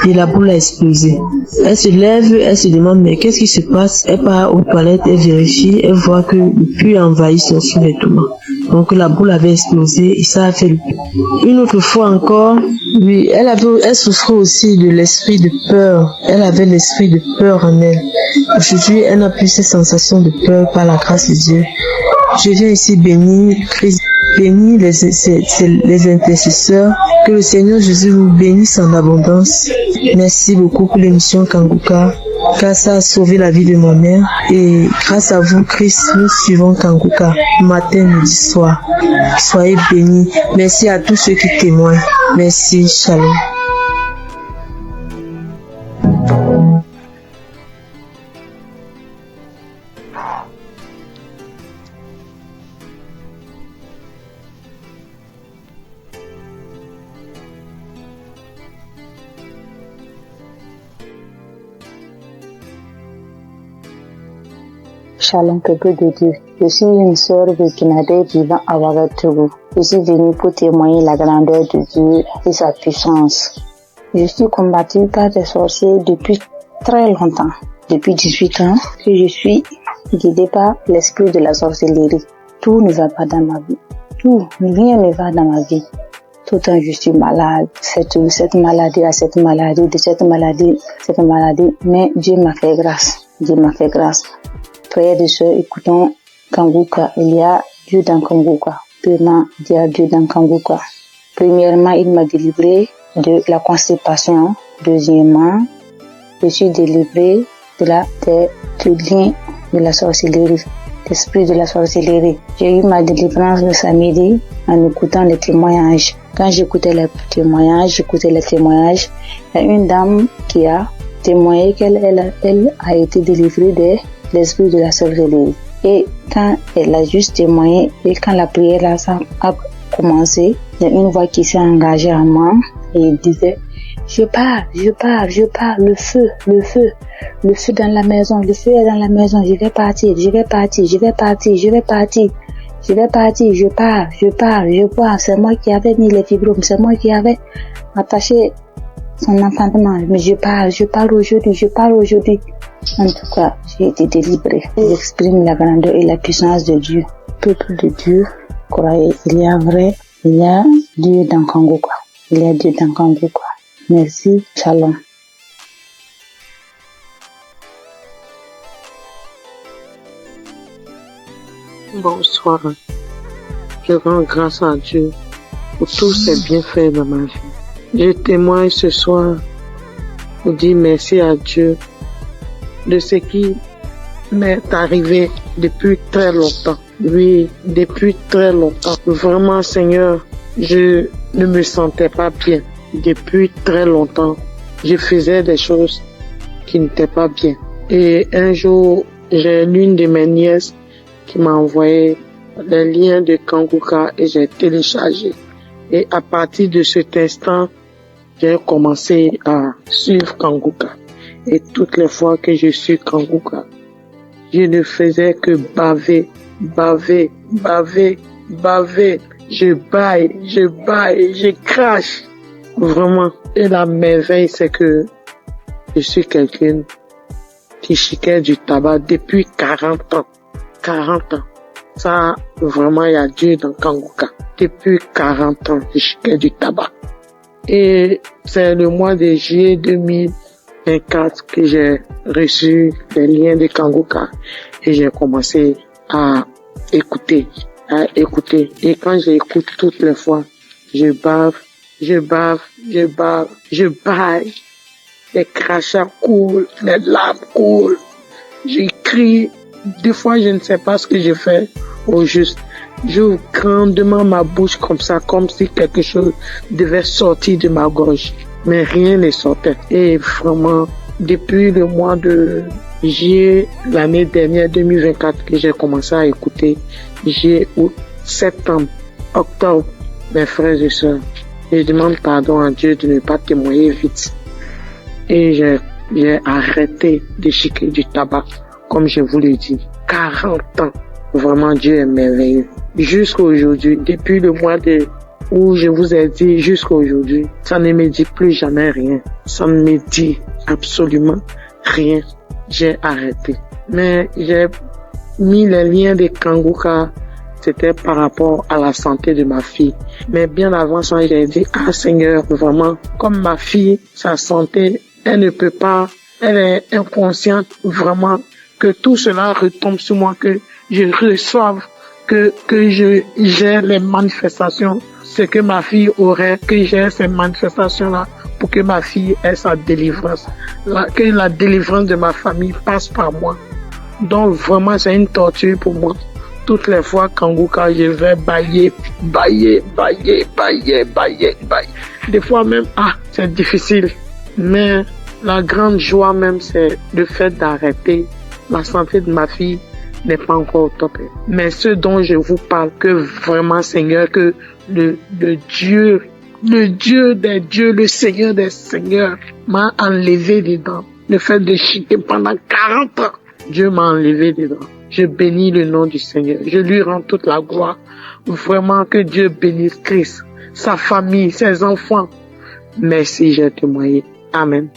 [SPEAKER 18] et la boule a explosé. Elle se lève, elle se demande mais qu'est-ce qui se passe? Elle part aux toilettes, elle vérifie, elle voit que le puits a envahi son sous-vêtement. Donc la boule avait explosé et ça a fait le puits. Une autre fois encore, oui, elle souffrait aussi de l'esprit de peur. Elle avait l'esprit de peur en elle. Aujourd'hui, elle n'a plus ces sensations de peur par la grâce de Dieu. Je viens ici bénir Christ, bénir les intercesseurs. Que le Seigneur Jésus vous bénisse en abondance. Merci beaucoup pour l'émission Kanguka, car ça a sauvé la vie de ma mère. Et grâce à vous, Christ, nous suivons Kanguka, matin, midi, soir. Soyez bénis. Merci à tous ceux qui témoignent. Merci, shalom.
[SPEAKER 7] Shalom, peuple de Dieu. Je suis une sœur burkinabé vivant à Ouagadougou. Je suis venue pour témoigner la grandeur de Dieu et sa puissance. Je suis combattue par des sorciers depuis très longtemps. Depuis 18 ans que je suis guidée par l'esprit de la sorcellerie. Tout ne va pas dans ma vie. Rien ne va dans ma vie. Tout le temps je suis malade. Cette maladie, de cette maladie. Mais Dieu m'a fait grâce. Dieu m'a fait grâce. Frères et sœurs, écoutons Kanguka. Il y a Dieu dans Kanguka. Premièrement, il y a Dieu dans Kanguka. Premièrement, il m'a délivré de la constipation. Deuxièmement, je suis délivré du lien de la sorcellerie, l'esprit de la sorcellerie. J'ai eu ma délivrance le samedi en écoutant les témoignages. Quand j'écoutais les témoignages, il y a une dame qui a témoigné qu'elle a été délivrée de l'esprit de la sorcellerie. Et quand elle a juste témoigné et quand la prière a commencé, il y a une voix qui s'est engagée en moi et elle disait je pars, le feu dans la maison, le feu est dans la maison, je vais partir, c'est moi qui avais mis les fibromes, c'est moi qui avais attaché son enfantement, mais je pars aujourd'hui. En tout cas, j'ai été délivrée. J'exprime la grandeur et la puissance de Dieu. Peuple de Dieu, croyez, il y a Dieu dans Kanguka. Merci, shalom.
[SPEAKER 19] Bonsoir. Je rends grâce à Dieu pour tous ses bienfaits dans ma vie. Je témoigne ce soir pour dire merci à Dieu de ce qui m'est arrivé depuis très longtemps. Oui, depuis très longtemps. Vraiment, Seigneur, je ne me sentais pas bien. Depuis très longtemps, je faisais des choses qui n'étaient pas bien. Et un jour, j'ai l'une de mes nièces qui m'a envoyé les liens de Kanguka et j'ai téléchargé. Et à partir de cet instant, j'ai commencé à suivre Kanguka. Et toutes les fois que je suis Kanguka, je ne faisais que baver. Je baille, je crache. Vraiment. Et la merveille, c'est que je suis quelqu'un qui chiquait du tabac depuis 40 ans. 40 ans. Ça, vraiment, il y a Dieu dans Kanguka. Depuis 40 ans, je chiquais du tabac. Et c'est le mois de juillet 2024 que j'ai reçu les liens de Kanguka et j'ai commencé à écouter. Et quand j'écoute toutes les fois, je bave, baille. Les crachats coulent, les larmes coulent. J'écris. Des fois, je ne sais pas ce que je fais au juste. J'ouvre grandement ma bouche comme ça, comme si quelque chose devait sortir de ma gorge. Mais rien ne sortait. Et vraiment, depuis le mois de juillet, l'année dernière, 2024, que j'ai commencé à écouter, juillet, août, septembre, octobre, mes frères et sœurs, je demande pardon à Dieu de ne pas témoigner vite. Et j'ai arrêté de chiquer du tabac, comme je vous l'ai dit. 40 ans. Vraiment, Dieu est merveilleux. Jusqu'à aujourd'hui, depuis le mois où je vous ai dit jusqu'à aujourd'hui, ça ne me dit plus jamais rien. Ça ne me dit absolument rien. J'ai arrêté. Mais j'ai mis les liens de Kanguka, c'était par rapport à la santé de ma fille. Mais bien avant ça, j'ai dit, Seigneur, vraiment, comme ma fille, sa santé, elle ne peut pas, elle est inconsciente, vraiment, que tout cela retombe sur moi, que je reçoive, que j'ai les manifestations, ce que ma fille aurait, que j'ai ces manifestations-là, pour que ma fille ait sa délivrance, que la délivrance de ma famille passe par moi. Donc vraiment, c'est une torture pour moi. Toutes les fois, Kanguka, je vais bailler. Des fois même, c'est difficile. Mais la grande joie même, c'est le fait d'arrêter. La santé de ma fille n'est pas encore au top. Mais ce dont je vous parle, que vraiment, Seigneur, que le Dieu des dieux, le Seigneur des seigneurs m'a enlevé dedans. Le fait de chiquer pendant 40 ans, Dieu m'a enlevé dedans. Je bénis le nom du Seigneur. Je lui rends toute la gloire. Vraiment que Dieu bénisse Christ, sa famille, ses enfants. Merci, j'ai témoigné. Amen.